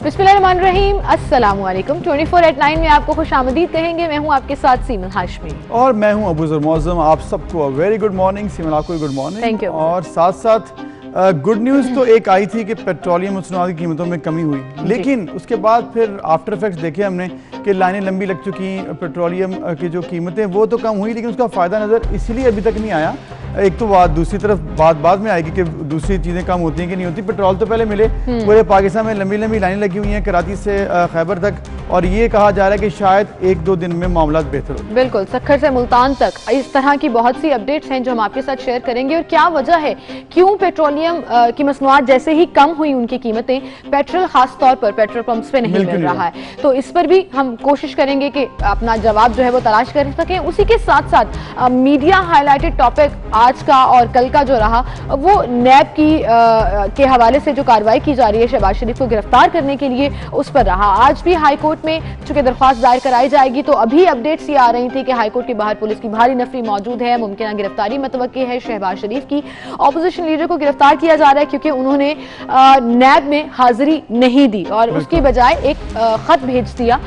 बिस्मिल्लाहिर्रहमानिर्रहीम, अस्सलामुअलैकुम। 24/9 में आपको खुशामदीद कहेंगे। मैं हूं आपके साथ सीमन हाशमी और मैं हूं अबूजर मौज़म। आप सबको वेरी गुड मॉर्निंग। सीमन आपको गुड मॉर्निंग। Thank you. और साथ साथ गुड न्यूज़ तो एक आई थी कि पेट्रोलियम मसनूआत की कीमतों में कमी हुई, लेकिन उसके बाद फिर आफ्टर इफेक्ट्स देखे हमने कि लाइनें लंबी लग चुकी। पेट्रोलियम की जो कीमतें वो तो कम हुई, लेकिन उसका फ़ायदा नज़र इसलिए अभी तक नहीं आया। एक तो बात, दूसरी तरफ बात बाद में आएगी कि दूसरी चीज़ें कम होती हैं कि नहीं होती। पेट्रोल तो पहले मिले, पूरे पाकिस्तान में लंबी लंबी लाइनें लगी हुई हैं कराची से खैबर तक, और ये कहा जा रहा है कि शायद 1-2 दिन में मामला बेहतर हो। बिल्कुल, सक्खर से मुल्तान तक इस तरह की बहुत सी अपडेट्स हैं जो हम आपके साथ शेयर करेंगे। और क्या वजह है, क्यों पेट्रोलियम की मसनूआत जैसे ही कम हुई उनकी कीमतें, पेट्रोल खास तौर पर पेट्रोल पंप्स पे नहीं मिल रहा है, तो इस पर भी हम कोशिश करेंगे कि अपना जवाब जो है वो तलाश कर सकें। उसी के साथ साथ मीडिया हाईलाइटेड टॉपिक आज का और कल का जो रहा वो नैब के हवाले से जो कार्रवाई की जा रही है शहबाज शरीफ को गिरफ्तार करने के लिए, उस पर रहा। आज भी हाई कोर्ट में चूंकि दरख्वास्त दायर कराई जाएगी, तो अभी अपडेट्स ये आ रही थी कि हाई कोर्ट के बाहर पुलिस की भारी नफरी मौजूद है। मुमकिन गिरफ्तारी मतवक्की है शहबाज शरीफ की। ऑपोजिशन लीडर को गिरफ्तार किया जा रहा है क्योंकि उन्होंने नैब में हाजिरी नहीं दी और उसकी बजाय एक खत भेज दिया,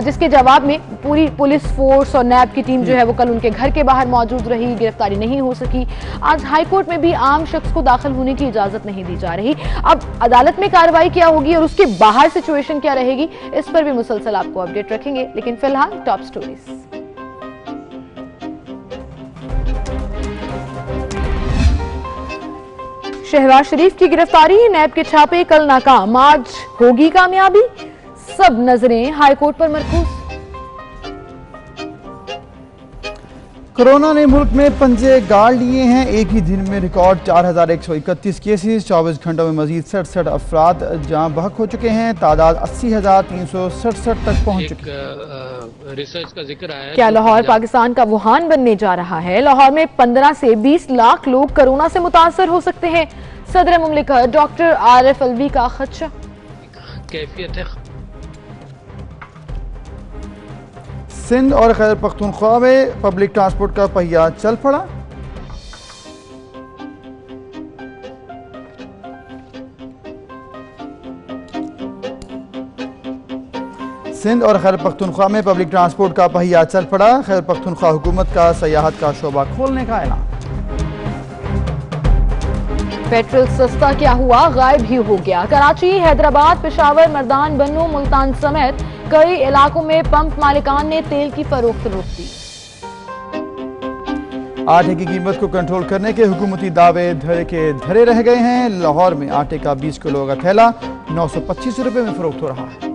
जिसके जवाब में पूरी पुलिस फोर्स और नैब की टीम जो है वो कल उनके घर के बाहर मौजूद रही। गिरफ्तारी नहीं हो सकी। आज हाई कोर्ट में भी आम शख्स को दाखिल होने की इजाजत नहीं दी जा रही। अब अदालत में कार्रवाई क्या होगी और उसके बाहर सिचुएशन क्या रहेगी, इस पर भी मुसलसल आपको अपडेट रखेंगे। लेकिन फिलहाल टॉप स्टोरीज। शहबाज शरीफ की गिरफ्तारी, नैब के छापे कल नाकाम, आज होगी कामयाबी। सब नजरें हाईकोर्ट पर मरकूज। कोरोना ने मुल्क में पंजे गाड़ लिए हैं। एक ही दिन में रिकॉर्ड 4131 केसेस, 24 घंटों में मजीद 67 अफराद जान बहक हो चुके हैं। तादाद 80,367 तक पहुंच चुकी है। रिसर्च का जिक्र आया। क्या लाहौर पाकिस्तान का वुहान बनने जा रहा है? लाहौर में 15 से 20 लाख लोग कोरोना से मुतासर हो सकते हैं। सदर मुमलिकत डॉक्टर आरिफ अलवी का खदशा। कैफियत है। सिंध और खैबर पख्तूनख्वा में पब्लिक ट्रांसपोर्ट का पहिया चल पड़ा। सिंध और खैबर पख्तूनख्वा में पब्लिक ट्रांसपोर्ट का पहिया चल पड़ा। खैबर पख्तूनख्वा हुकूमत का सयाहत का शोबा खोलने का ऐलान। पेट्रोल सस्ता क्या हुआ, गायब ही हो गया। कराची, हैदराबाद, पेशावर, मर्दान, बन्नू, मुल्तान समेत कई इलाकों में पंप मालिकान ने तेल की फरोख्त रोक दी। आटे की कीमत को कंट्रोल करने के हुकूमती दावे धरे के धरे रह गए हैं। लाहौर में आटे का 20 किलो का थैला 925 रुपए में फरोख्त हो रहा है।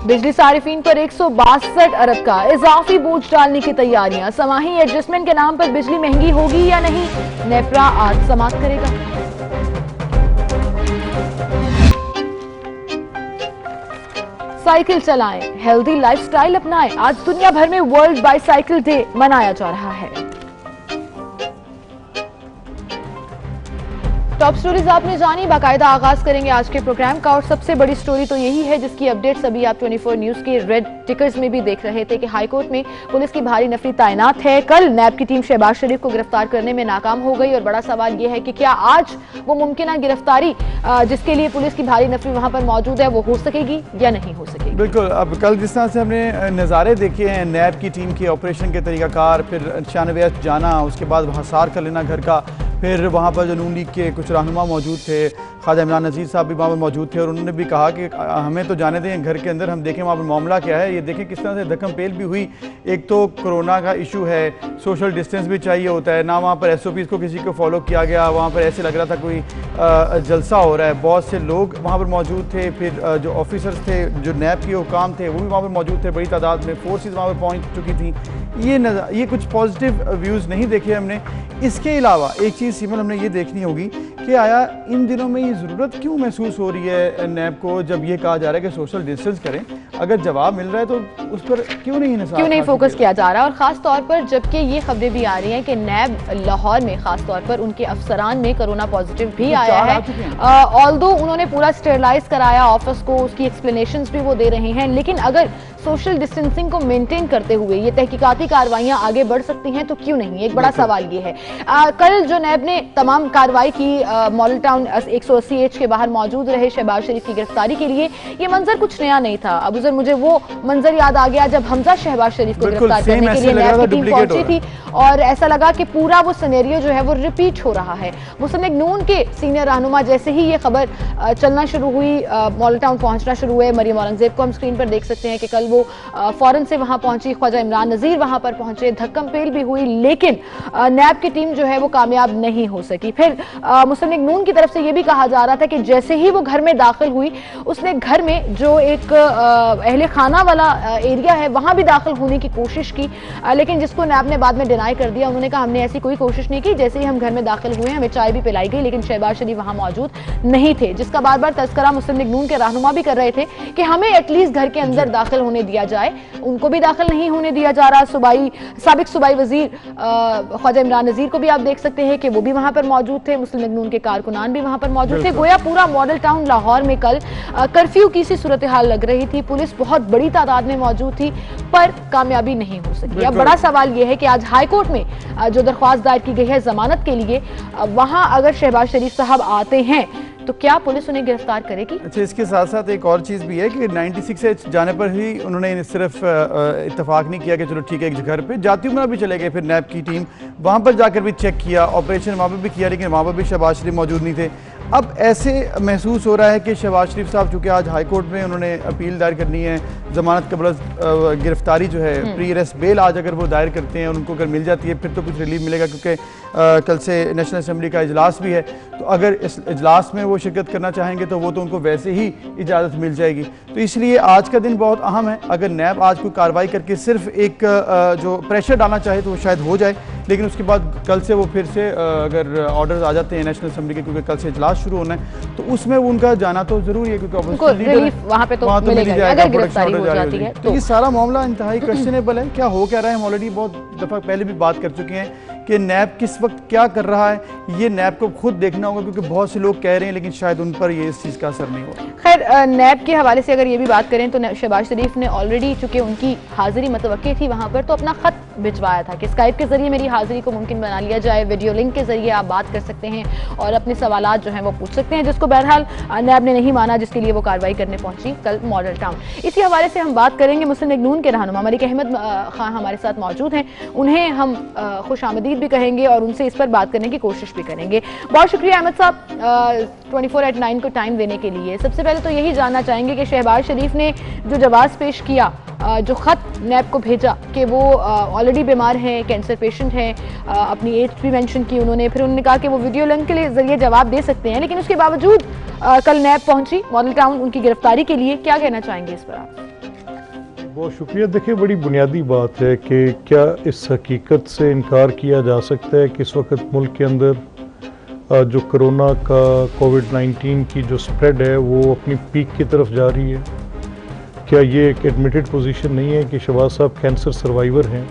बिजली सारिफीन पर 162 अरब का इजाफी बोझ डालने की तैयारियां। समाही एडजस्टमेंट के नाम पर बिजली महंगी होगी या नहीं, नेपरा आज समाप्त करेगा। साइकिल चलाएं, हेल्दी लाइफस्टाइल अपनाएं। आज दुनिया भर में वर्ल्ड बाइसाइकिल डे मनाया जा रहा है। टॉप स्टोरीज आपने जानी, बाकायदा आगाज करेंगे आज के प्रोग्राम का। और सबसे बड़ी स्टोरी तो यही है जिसकी अपडेट्स अभी आप 24 न्यूज के रेड टिकर्स में भी देख रहे थे कि हाईकोर्ट में पुलिस की भारी नफरी तैनात है। कल नैब की टीम शहबाज शरीफ को गिरफ्तार करने में नाकाम हो गई और बड़ा सवाल यह है कि क्या आज वो मुमकिन गिरफ्तारी जिसके लिए पुलिस की भारी नफरी वहां पर मौजूद है वो हो सकेगी या नहीं हो सकेगी। बिल्कुल, अब कल जिस तरह से हमने नज़ारे देखे हैं नैब की टीम के ऑपरेशन के तरीकाकार, फिर 96 जाना, उसके बाद हासार कर लेना घर का, फिर वहाँ पर जो नून लीग के कुछ रहनुमा मौजूद थे, ख्वाजा इमरान नज़ीर साहब भी वहाँ पर मौजूद थे और उन्होंने भी कहा कि हमें तो जाने दें घर के अंदर, हम देखें वहाँ पर मामला क्या है। ये देखें किस तरह से धक्कम पेल भी हुई। एक तो कोरोना का इशू है, सोशल डिस्टेंस भी चाहिए होता है ना, वहाँ पर SOPs को किसी को फॉलो किया गया। वहाँ पर ऐसे लग रहा था कोई जलसा हो रहा है। बहुत से लोग वहाँ पर मौजूद थे, फिर जो ऑफिसर्स थे, जो नैब के हुकाम थे वो भी वहाँ पर मौजूद थे। बड़ी तादाद में फोर्सेस वहाँ पर पहुँच चुकी थी। ये कुछ पॉजिटिव व्यूज़ नहीं देखे हमने। इसके अलावा एक चीज़ सिमल हमने ये देखनी होगी कि आया इन दिनों में ये ज़रूरत क्यों महसूस हो रही है नैब को, जब ये कहा जा रहा है कि सोशल डिस्टेंस करें। अगर जवाब मिल रहा है तो उस पर क्यों नहीं फोकस किया जा रहा है। और ख़ास तौर पर जबकि ये खबरें भी आ रही हैं कि नैब लाहौर में ख़ास तौर पर उनके अफसरान में कोरोना पॉजिटिव भी आया है। ऑल्दो उन्होंने पूरा स्टेरलाइज कराया ऑफिस को, उसकी एक्सप्लेनेशंस भी वो दे रहे हैं, लेकिन अगर सोशल डिस्टेंसिंग को मेंटेन करते हुए ये तहकीकाती कार्रवाइयां आगे बढ़ सकती हैं, तो क्यों नहीं? एक बड़ा सवाल ये है। कल जो नैब ने तमाम कार्रवाई की, मॉडल टाउन 180H के बाहर मौजूद रहे शहबाज शरीफ की गिरफ्तारी के लिए, ये मंजर कुछ नया नहीं था। अब उधर मुझे वो मंजर याद आ गया जब हमजा शहबाज शरीफ को गिरफ्तार करने के लिए नैब की टीम पहुंची थी और ऐसा लगा कि पूरा वो सिनेरियो जो है वो रिपीट हो रहा है। मुस्लिम लीग नून के सीनियर रहनुमा जैसे ही ये खबर चलना शुरू हुई, मॉडल टाउन पहुंचना शुरू हुए, मरियम औरंगजेब को हम स्क्रीन पर देख सकते हैं कि कल वो फौरन से वहां पहुंची, ख्वाजा इमरान नजीर वहां पर पहुंचे, धक्कम पेल भी हुई, लेकिन नैब की टीम जो है वो कामयाब नहीं हो सकी। फिर मुस्लिम लीग नून की तरफ से ये भी कहा जा रहा था कि जैसे ही वो घर में दाखिल हुई, उसने घर में जो एक अहले खाना वाला एरिया है वहां भी दाखिल होने की कोशिश की, लेकिन जिसको नैब ने बाद में डिनाई कर दिया। उन्होंने कहा हमने ऐसी कोई कोशिश नहीं की, जैसे ही हम घर में दाखिल हुए हमें चाय भी पिलाई गई, लेकिन शहबाज शरीफ वहां मौजूद नहीं थे, जिसका बार बार तस्करा मुस्लिम लीग नून के रहनुमा भी कर रहे थे कि हमें एटलीस्ट घर के अंदर दाखिल होने दिया जाए। उनको भी दाखिल नहीं होने दिया जा रहा। साबिक सूबाई वजीर ख्वाजा इमरान नजीर को भी आप देख सकते हैं कि वो भी वहां पर मौजूद थे, मुस्लिम लीग नून के कारकुनान भी वहां पर मौजूद थे। गोया पूरा मॉडल टाउन लाहौर में कल कर्फ्यू की सी सूरत हाल लग रही थी, पुलिस बहुत बड़ी तादाद में मौजूद थी, पर कामयाबी नहीं हो सकी। अब बड़ा सवाल यह है कि आज हाई कोर्ट में जो दरख्वास्त दायर की गई है जमानत के लिए, वहां अगर शहबाज शरीफ साहब आते हैं तो क्या पुलिस उन्हें गिरफ्तार करेगी? अच्छा, इसके साथ साथ एक और चीज़ भी है कि 96H जाने पर ही उन्होंने सिर्फ इत्तेफाक नहीं किया कि चलो ठीक है एक घर पे जाती उमरा भी चले गए, फिर नैब की टीम वहाँ पर जाकर भी चेक किया, ऑपरेशन वहाँ पर भी किया, लेकिन वहाँ पर भी शहबाज शरीफ मौजूद नहीं थे। अब ऐसे महसूस हो रहा है कि शहबाज शरीफ साहब चूँकि आज हाई कोर्ट में उन्होंने अपील दायर करनी है, ज़मानत कबल गिरफ्तारी जो है प्री अरेस्ट बेल आज अगर वो दायर करते हैं और उनको अगर मिल जाती है फिर तो कुछ रिलीफ मिलेगा, क्योंकि कल से नेशनल असम्बली का इजलास भी है, तो अगर इस इजलास में वो शिरकत करना चाहेंगे तो वो तो उनको वैसे ही इजाज़त मिल जाएगी। तो इसलिए आज का दिन बहुत अहम है। अगर नैब आज कोई कार्रवाई करके सिर्फ एक जो प्रेशर डालना चाहे तो वो शायद हो जाए, लेकिन उसके बाद कल से वो फिर से अगर ऑर्डर्स आ जाते हैं नेशनल असम्बली के, क्योंकि कल से इजलास शुरू होना है, तो उसमें वो उनका जाना तो जरूरी है, क्योंकि वहाँ पे तो मिलेगा अगर गिरफ्तारी हो जाती है। तो ये सारा मामला इंतहाई क्वेश्चनेबल है। क्या हो क्या रहा है, हम ऑलरेडी बहुत दफ़ा पहले भी बात कर चुके हैं कि नैब किस वक्त क्या कर रहा है, ये नैब को खुद देखना होगा, क्योंकि बहुत से लोग कह रहे हैं लेकिन शायद उन पर ये इस चीज़ का असर नहीं होगा। खैर, नैब के हवाले से अगर ये भी बात करें तो शहबाज शरीफ ने ऑलरेडी, चूंकि उनकी हाजिरी मतवक्की थी वहाँ पर, तो अपना खत भिजवाया था कि स्काइप के जरिए मेरी हाजिरी को मुमकिन बना लिया जाए, वीडियो लिंक के जरिए आप बात कर सकते हैं और अपने सवालात जो हैं वो पूछ सकते हैं, जिसको बहरहाल नैब ने नहीं माना, जिसके लिए वो कार्रवाई करने पहुंची कल मॉडल टाउन। इसी हवाले से हम बात करेंगे मुस्लिम लीग नून के रहनुमा मलिक अहमद खान हमारे साथ मौजूद हैं, उन्हें हम खुशामदीद भी कहेंगे और उनसे इस पर बात करने की कोशिश भी करेंगे। बहुत शुक्रिया अहमद साहब 24/9 को टाइम देने के लिए। सबसे पहले तो यही जानना चाहेंगे कि शहबाज शरीफ ने जो जवाब पेश किया, जो खत नैब को भेजा कि वो ऑलरेडी बीमार हैं, कैंसर पेशेंट हैं, अपनी एज भी मेंशन की उन्होंने, फिर उन्होंने कहा कि वो वीडियो लिंक के जरिए जवाब दे सकते हैं, लेकिन उसके बावजूद कल नैब पहुंची मॉडल टाउन उनकी गिरफ्तारी के लिए। क्या कहना चाहेंगे इस पर आप? बहुत शुक्रिया। देखिए, बड़ी बुनियादी बात है कि क्या इस हकीकत से इनकार किया जा सकता है कि इस वक्त मुल्क के अंदर जो कोरोना का कोविड-19 की जो स्प्रेड है वो अपनी पीक की तरफ जा रही है? क्या ये एक एडमिटेड पोजीशन नहीं है कि शहबाज साहब कैंसर सर्वाइवर हैं?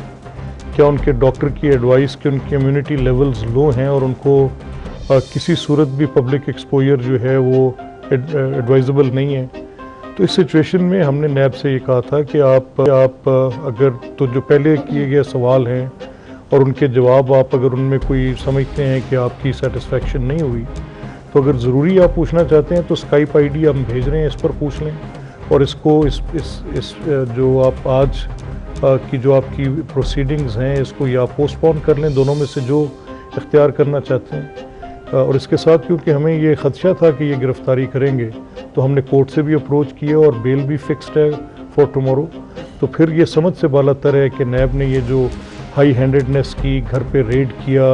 क्या उनके डॉक्टर की एडवाइस कि उनकी इम्यूनिटी लेवल्स लो हैं और उनको किसी सूरत भी पब्लिक एक्सपोजर जो है वो एडवाइजेबल नहीं है? तो इस सिचुएशन में हमने नैब से ये कहा था कि आप अगर तो जो पहले किए गए सवाल हैं और उनके जवाब आप अगर उनमें कोई समझते हैं कि आपकी सेटिस्फेक्शन नहीं हुई, तो अगर ज़रूरी आप पूछना चाहते हैं तो स्काइप आईडी हम भेज रहे हैं, इस पर पूछ लें और इसको इस जो आप आज की जो आपकी प्रोसीडिंग्स हैं इसको या पोस्टपोन कर लें, दोनों में से जो इख्तियार करना चाहते हैं। और इसके साथ क्योंकि हमें ये ख़दशा था कि ये गिरफ्तारी करेंगे, तो हमने कोर्ट से भी अप्रोच किया और बेल भी फिक्स्ड है फॉर टुमारो। तो फिर ये समझ से बालातर है कि नैब ने ये जो हाई हैंडेडनेस की, घर पे रेड किया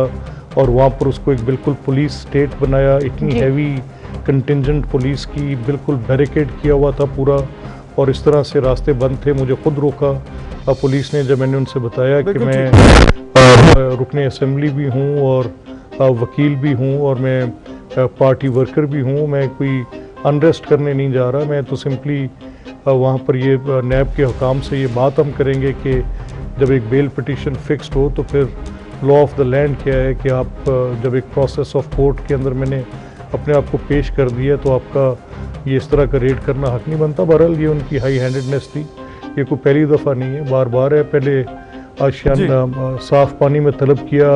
और वहाँ पर उसको एक बिल्कुल पुलिस स्टेट बनाया, इतनी हैवी कंटिंजेंट पुलिस की, बिल्कुल बैरिकेड किया हुआ था पूरा, और इस तरह से रास्ते बंद थे। मुझे खुद रोका पुलिस ने जब मैंने उनसे बताया कि मैं रुकने असेंबली भी हूँ और वकील भी हूँ और मैं पार्टी वर्कर भी हूँ, मैं कोई अनरेस्ट करने नहीं जा रहा, मैं तो सिंपली वहाँ पर ये नैब के हुकाम से ये बात हम करेंगे कि जब एक बेल पिटीशन फिक्स्ड हो तो फिर लॉ ऑफ द लैंड क्या है कि आप जब एक प्रोसेस ऑफ कोर्ट के अंदर मैंने अपने आप को पेश कर दिया तो आपका ये इस तरह का रेड करना हक नहीं बनता। बहरहाल ये उनकी हाई हैंडेडनेस थी, ये कोई पहली दफ़ा नहीं है, बार बार है। पहले आशियाना साफ पानी में तलब किया,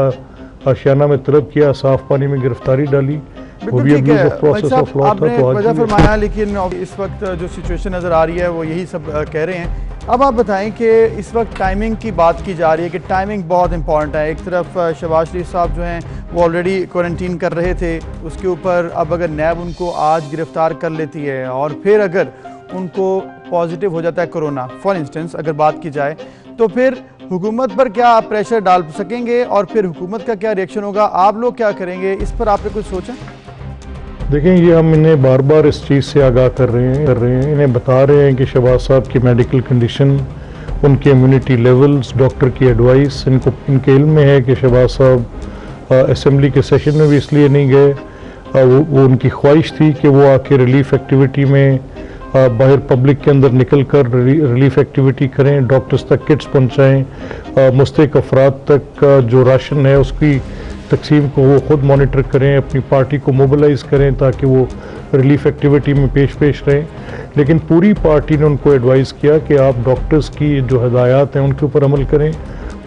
आशियाना में तलब किया, साफ पानी में गिरफ्तारी डाली, वो भी abuse of process of law था। तो वजह फरमाया, लेकिन इस वक्त जो सिचुएशन नज़र आ रही है वो यही सब कह रहे हैं। अब आप बताएं कि इस वक्त टाइमिंग की बात की जा रही है कि टाइमिंग बहुत इंपॉर्टेंट है। एक तरफ शहबाज शरीफ साहब जो हैं वो ऑलरेडी क्वारंटीन कर रहे थे, उसके ऊपर अब अगर नैब उनको आज गिरफ्तार कर लेती है और फिर अगर उनको पॉजिटिव हो जाता है कोरोना, फॉर इंस्टेंस अगर बात की जाए, तो फिर हुकूमत पर क्या आप प्रेशर डाल सकेंगे और फिर हुकूमत का क्या रिएक्शन होगा? आप लोग क्या करेंगे? इस पर आपने कुछ सोचा? देखें, ये हम इन्हें बार बार इस चीज़ से आगाह कर रहे हैं, इन्हें बता रहे हैं कि शहबाज साहब की मेडिकल कंडीशन, उनके इम्यूनिटी लेवल्स, डॉक्टर की एडवाइस, इनके इल्म में है कि शहबाज साहब असेंबली के सेशन में भी इसलिए नहीं गए, वो उनकी ख्वाहिश थी कि वो आके रिलीफ एक्टिविटी में बाहर पब्लिक के अंदर निकल कर रिलीफ एक्टिविटी करें, डॉक्टर्स तक किट्स पहुँचाएँ, मुस्तहिक अफराद तक जो राशन है उसकी तकसीम को वो ख़ुद मॉनिटर करें, अपनी पार्टी को मोबिलाइज करें ताकि वो रिलीफ एक्टिविटी में पेश रहें। लेकिन पूरी पार्टी ने उनको एडवाइस किया कि आप डॉक्टर्स की जो हदायत हैं उनके ऊपर अमल करें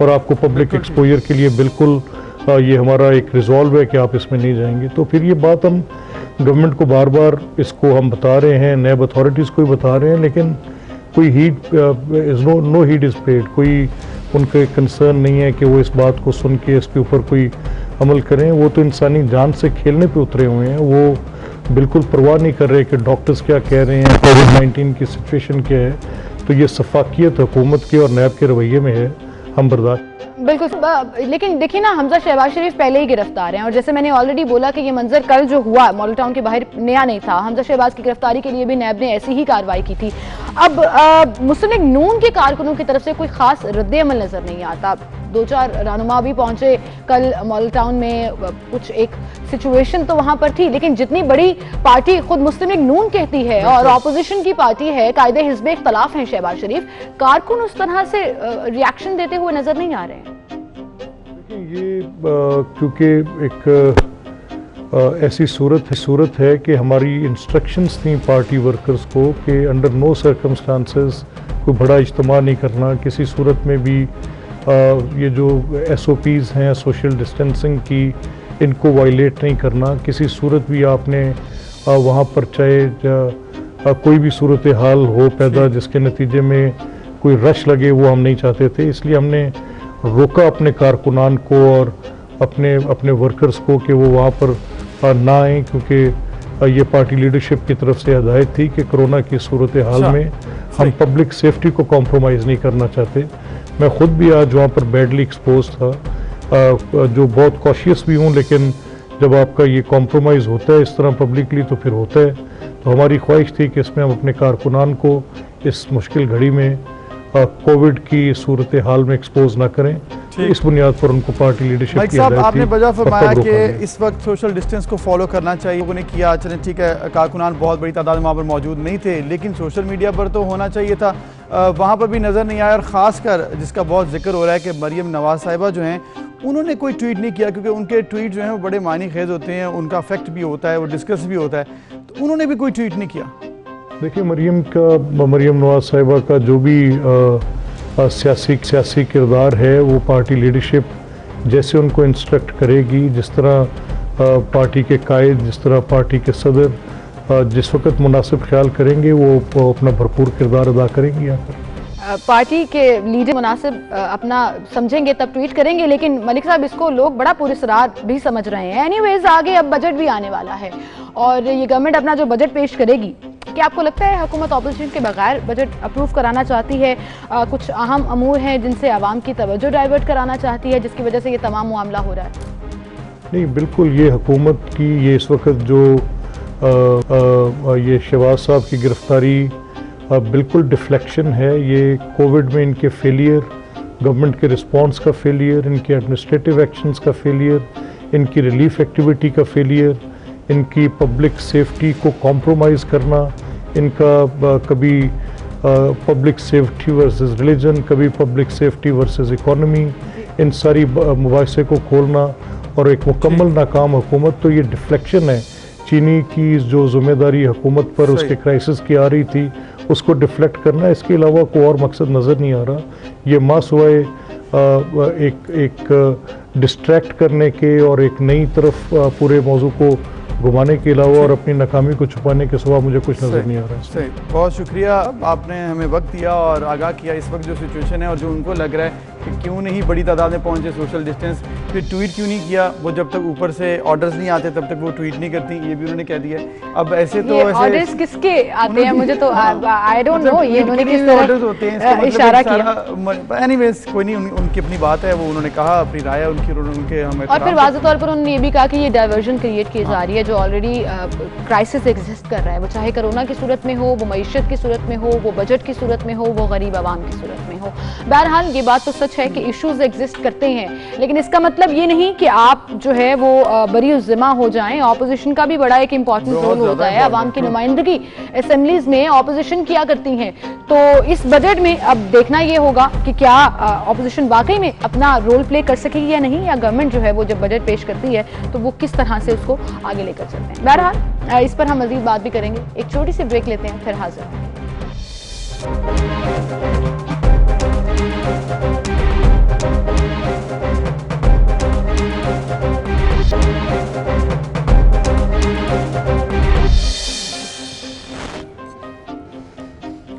और आपको पब्लिक एक्सपोजर के लिए बिल्कुल ये हमारा एक रिजॉल्व है कि आप इसमें नहीं जाएंगे। तो फिर ये बात हम गवर्नमेंट को बार बार इसको हम बता रहे हैं, नैब अथॉरिटीज़ को भी बता रहे हैं, लेकिन कोई नो हीड इज़ पेड, कोई उनका कंसर्न नहीं है कि वो इस बात को सुन के इसके ऊपर कोई अमल करें। वो तो इंसानी जान से खेलने पे उतरे हुए हैं, वो बिल्कुल परवाह नहीं कर रहे कि डॉक्टर्स क्या कह रहे हैं, कोविड-19 की सिचुएशन क्या है। तो ये सफाकियत हुकूमत के और नैब के रवैये में है, हम बर्दाश्त। बिल्कुल, लेकिन देखिए ना, हमजा शहबाज शरीफ पहले ही गिरफ्तार हैं और जैसे मैंने ऑलरेडी बोला कि ये मंजर कल जो हुआ मॉडल टाउन के बाहर नया नहीं था। हमजा शहबाज की गिरफ्तारी के लिए भी नैब ने ऐसी ही कार्रवाई की थी। अब मुस्लिम लीग नून के कारकुनों की तरफ से कोई खास रद्द-ए-अमल नजर नहीं आता। 2-4 रहनुमा भी पहुंचे कल मॉडल टाउन में, कुछ एक सिचुएशन तो वहां पर थी, लेकिन जितनी बड़ी पार्टी खुद मुस्लिम लीग नून कहती है और ऑपोजिशन की पार्टी है, कायदे हिज़्ब इख्तलाफ हैं शहबाज शरीफ, कारकुन उस तरह से रिएक्शन देते हुए नजर नहीं आ रहे हैं। ये क्योंकि एक ऐसी सूरत है कि हमारी इंस्ट्रक्शंस थी पार्टी वर्कर्स को कि अंडर नो सर्कमस्टांसेस कोई बड़ा इज्तिमा नहीं करना, किसी सूरत में भी ये जो SOPs हैं सोशल डिस्टेंसिंग की, इनको वायलेट नहीं करना। किसी सूरत भी आपने वहाँ पर चाहे कोई भी सूरत हाल हो पैदा जिसके नतीजे में कोई रश लगे, वो हम नहीं चाहते थे। इसलिए हमने रोका अपने कारकुनान को और अपने वर्कर्स को कि वो वहाँ पर ना आएँ, क्योंकि ये पार्टी लीडरशिप की तरफ से हदायत थी कि कोरोना की सूरत हाल में हम पब्लिक सेफ्टी को कॉम्प्रोमाइज़ नहीं करना चाहते। मैं ख़ुद भी आज वहाँ पर बैडली एक्सपोज था, जो बहुत कॉशियस भी हूँ, लेकिन जब आपका ये कॉम्प्रोमाइज़ होता है इस तरह पब्लिकली तो फिर होता है। तो हमारी ख्वाहिश थी कि इसमें हम अपने कारकुनान को इस मुश्किल घड़ी में कोविड की सूरत हाल में एक्सपोज ना करें। इस बुनियाद पर उनको पार्टी लीडरशिप की साहब, आपने वजह फरमाया कि इस वक्त सोशल डिस्टेंस को फॉलो करना चाहिए, लोगों ने किया, चलें ठीक है, कारकुनान बहुत बड़ी तादाद में वहाँ पर मौजूद नहीं थे, लेकिन सोशल मीडिया पर तो होना चाहिए था, वहाँ पर भी नज़र नहीं आया। और ख़ासकर जिसका बहुत जिक्र हो रहा है कि मरियम नवाज़ साहिबा जो हैं उन्होंने कोई ट्वीट नहीं किया, क्योंकि उनके ट्वीट जो हैं वो बड़े मानी खेज होते हैं, उनका इफेक्ट भी होता है, वो डिस्कस भी होता है, तो उन्होंने भी कोई ट्वीट नहीं किया। देखिए, मरियम नवाज़ साहिबा का जो भी सियासी किरदार है, वो पार्टी लीडरशिप जैसे उनको इंस्ट्रक्ट करेगी, जिस तरह पार्टी के कायद, जिस तरह पार्टी के सदर जिस वक्त मुनासिब ख्याल करेंगे, वो अपना भरपूर किरदार अदा करेंगी। यहाँ पर पार्टी के लीडर मुनासिब अपना समझेंगे तब ट्वीट करेंगे, लेकिन मलिक साहब इसको लोग बड़ा पुरस्कार भी समझ रहे हैं। एनीवेज, आगे अब बजट भी आने वाला है और ये गवर्नमेंट अपना जो बजट पेश करेगी, क्या आपको लगता है हुकूमत ऑपोजिशन के बगैर बजट अप्रूव कराना चाहती है? कुछ अहम अमूर हैं जिनसे आवाम की तवज्जो डाइवर्ट कराना चाहती है, जिसकी वजह से ये तमाम मामला हो रहा है? नहीं, बिल्कुल ये हुकूमत की ये इस वक्त जो ये शहबाज साहब की गिरफ्तारी बिल्कुल डिफ्लेक्शन है। ये कोविड में इनके फेलियर, गवर्नमेंट के रिस्पांस का फेलियर, इनके एडमिनिस्ट्रेटिव एक्शंस का फेलियर, इनकी रिलीफ एक्टिविटी का फेलियर, इनकी पब्लिक सेफ्टी को कॉम्प्रोमाइज़ करना, इनका कभी पब्लिक सेफ्टी वर्सेस रिलीजन, कभी पब्लिक सेफ्टी वर्सेस इकोनॉमी, इन सारी मुबाहिसे को खोलना और एक मुकम्मल नाकाम हुकूमत। तो ये डिफ्लेक्शन है। चीनी की जो जिम्मेदारी हुकूमत पर उसके क्राइसिस की आ रही थी, उसको डिफ्लेक्ट करना, इसके अलावा कोई और मकसद नज़र नहीं आ रहा। ये मास हुआ एक डिस्ट्रैक्ट करने के और एक नई तरफ पूरे मौजू को घुमाने के अलावा और अपनी नाकामी को छुपाने के सिवा मुझे कुछ नज़र नहीं आ रहा है। सही, बहुत शुक्रिया, आपने हमें वक्त दिया और आगाह किया इस वक्त जो सिचुएशन है और जो उनको लग रहा है कि क्यों नहीं बड़ी तादाद में पहुंचे, सोशल डिस्टेंस, फिर ट्वीट क्यों नहीं किया। वो जब तक ऊपर से ऑर्डर्स नहीं आते तब तक वो ट्वीट नहीं करती, ये भी उन्होंने कह दिया। अब ऐसे तो ऑर्डर्स किसके आते हैं मुझे तो आई डोंट नो, ये उन्होंने किस ऑर्डर्स होते हैं, तरह इशारा किया। एनीवेज कोई नहीं, उनकी अपनी बात है, वो उन्होंने कहा, अपनी राय है उनके हम। और फिर वाज़ेह तौर पर उन्होंने ये भी कहा कि ये डाइवर्जन क्रिएट की जा रही है जो ऑलरेडी क्राइसिस एग्जिस्ट कर रहा है, वो चाहे कोरोना की सूरत में हो, वो मईशत की सूरत में हो, वो बजट की सूरत में हो, वो गरीब आवाम की सूरत में हो। बहरहाल ये बात तो सच है कि इश्यूज एग्जिस्ट करते हैं, लेकिन इसका मतलब ये नहीं कि आप जो है वो बरी उज़्ज़िमा हो जाएं। ऑपोजिशन का भी बड़ा एक इंपॉर्टेंट रोल होता है, आवाम की नुमाइंदगी असेंबलीज में ऑपोजिशन किया करती हैं। तो इस बजट में अब देखना ये होगा कि क्या ऑपोजिशन वाकई में अपना रोल प्ले कर सकेगी या नहीं, या गवर्नमेंट जो है वो जब बजट पेश करती है तो वो किस तरह से उसको आगे लेकर चलते हैं। बहरहाल इस पर हम मजीद बात भी करेंगे। एक छोटी सी ब्रेक लेते हैं, फिर हाजिर हैं।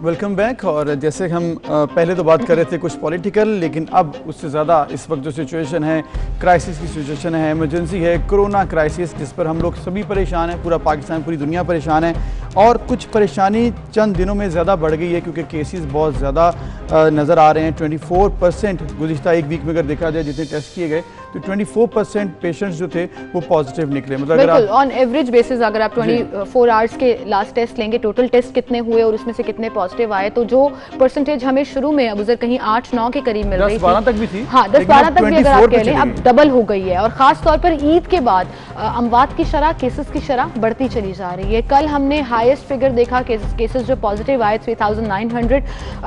Welcome back. और जैसे हम पहले तो बात कर रहे थे कुछ पॉलिटिकल, लेकिन अब उससे ज़्यादा इस वक्त जो सिचुएशन है, क्राइसिस की सिचुएशन है, इमरजेंसी है, कोरोना क्राइसिस, जिस पर हम लोग सभी परेशान हैं, पूरा पाकिस्तान, पूरी दुनिया परेशान है। और कुछ परेशानी चंद दिनों में ज़्यादा बढ़ गई है क्योंकि केसेस बहुत ज़्यादा नज़र आ रहे हैं। 24% गुज़िश्ता एक वीक में अगर देखा जाए जितने टेस्ट किए गए तो 24% पेशेंट्स जो थे वो पॉजिटिव निकले। मतलब अगर ऑन एवरेज बेसिस अगर आप 24 आवर्स के लास्ट टेस्ट लेंगे, टोटल टेस्ट कितने हुए और उसमें से कितने पॉजिटिव आए, तो जो परसेंटेज हमें शुरू में अब उधर कहीं 8-9 के करीब मिल रही थी, 10-12 तक भी थी। हाँ, 10-12 तक भी अगर आप कह लें, अब डबल हो गई है। और खास तौर पर ईद के बाद अमवात की शरह, केसेस की शरह बढ़ती चली जा रही है। कल हमने हाईएस्ट फिगर देखा केसेस जो पॉजिटिव आए 3900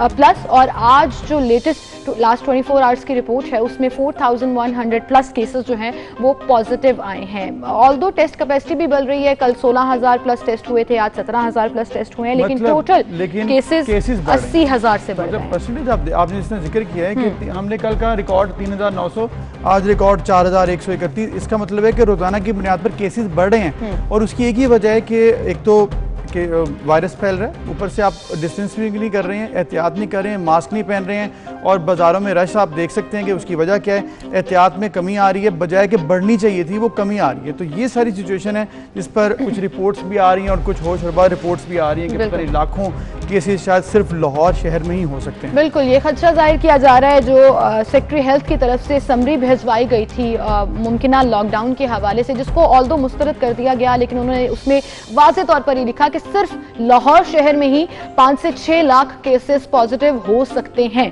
प्लस, और आज जो लेटेस्ट लास्ट 24 आवर्स की रिपोर्ट है उसमें 4100 प्लस केसेस जो हैं वो पॉजिटिव आए हैं। ऑल्दो टेस्ट कैपेसिटी भी बढ़ रही है, कल 16000 प्लस टेस्ट हुए थे, आज 17000 प्लस टेस्ट हुए हैं, लेकिन टोटल केसेस 80,000 से बढ़ रहे हैं। परसेंटेज आपने जिसने जिक्र किया है कि हमने कल का रिकॉर्ड 3900, आज रिकॉर्ड 4131। इसका मतलब है कि रोजाना की बुनियाद पर केसेस बढ़ रहे हैं। और उसकी एक ही वजह है कि एक तो कि वायरस फैल रहा है, ऊपर से आप डिस्टेंस भी नहीं कर रहे हैं, एहतियात नहीं कर रहे हैं, मास्क नहीं पहन रहे हैं, और बाज़ारों में रश आप देख सकते हैं कि उसकी वजह क्या है, एहतियात में कमी आ रही है, बजाय कि बढ़नी चाहिए थी वो कमी आ रही है। तो ये सारी सिचुएशन है जिस पर कुछ रिपोर्ट्स भी आ रही हैं और कुछ होश हरबा रिपोर्ट्स भी आ रही हैं कि पता नहीं लाखों केसेस शायद सिर्फ लाहौर शहर में ही हो सकते हैं। बिल्कुल, ये खदशा जाहिर किया जा रहा है। जो सेक्रेटरी हेल्थ की तरफ से समरी भिजवाई गई थी मुमकिना लॉकडाउन के हवाले से, जिसको ऑल्दो मुस्तरद कर दिया गया, लेकिन उन्होंने उसमें वाज़ेह तौर पर ये लिखा कि सिर्फ लाहौर शहर में ही 5 से 6 लाख केसेस पॉजिटिव हो सकते हैं।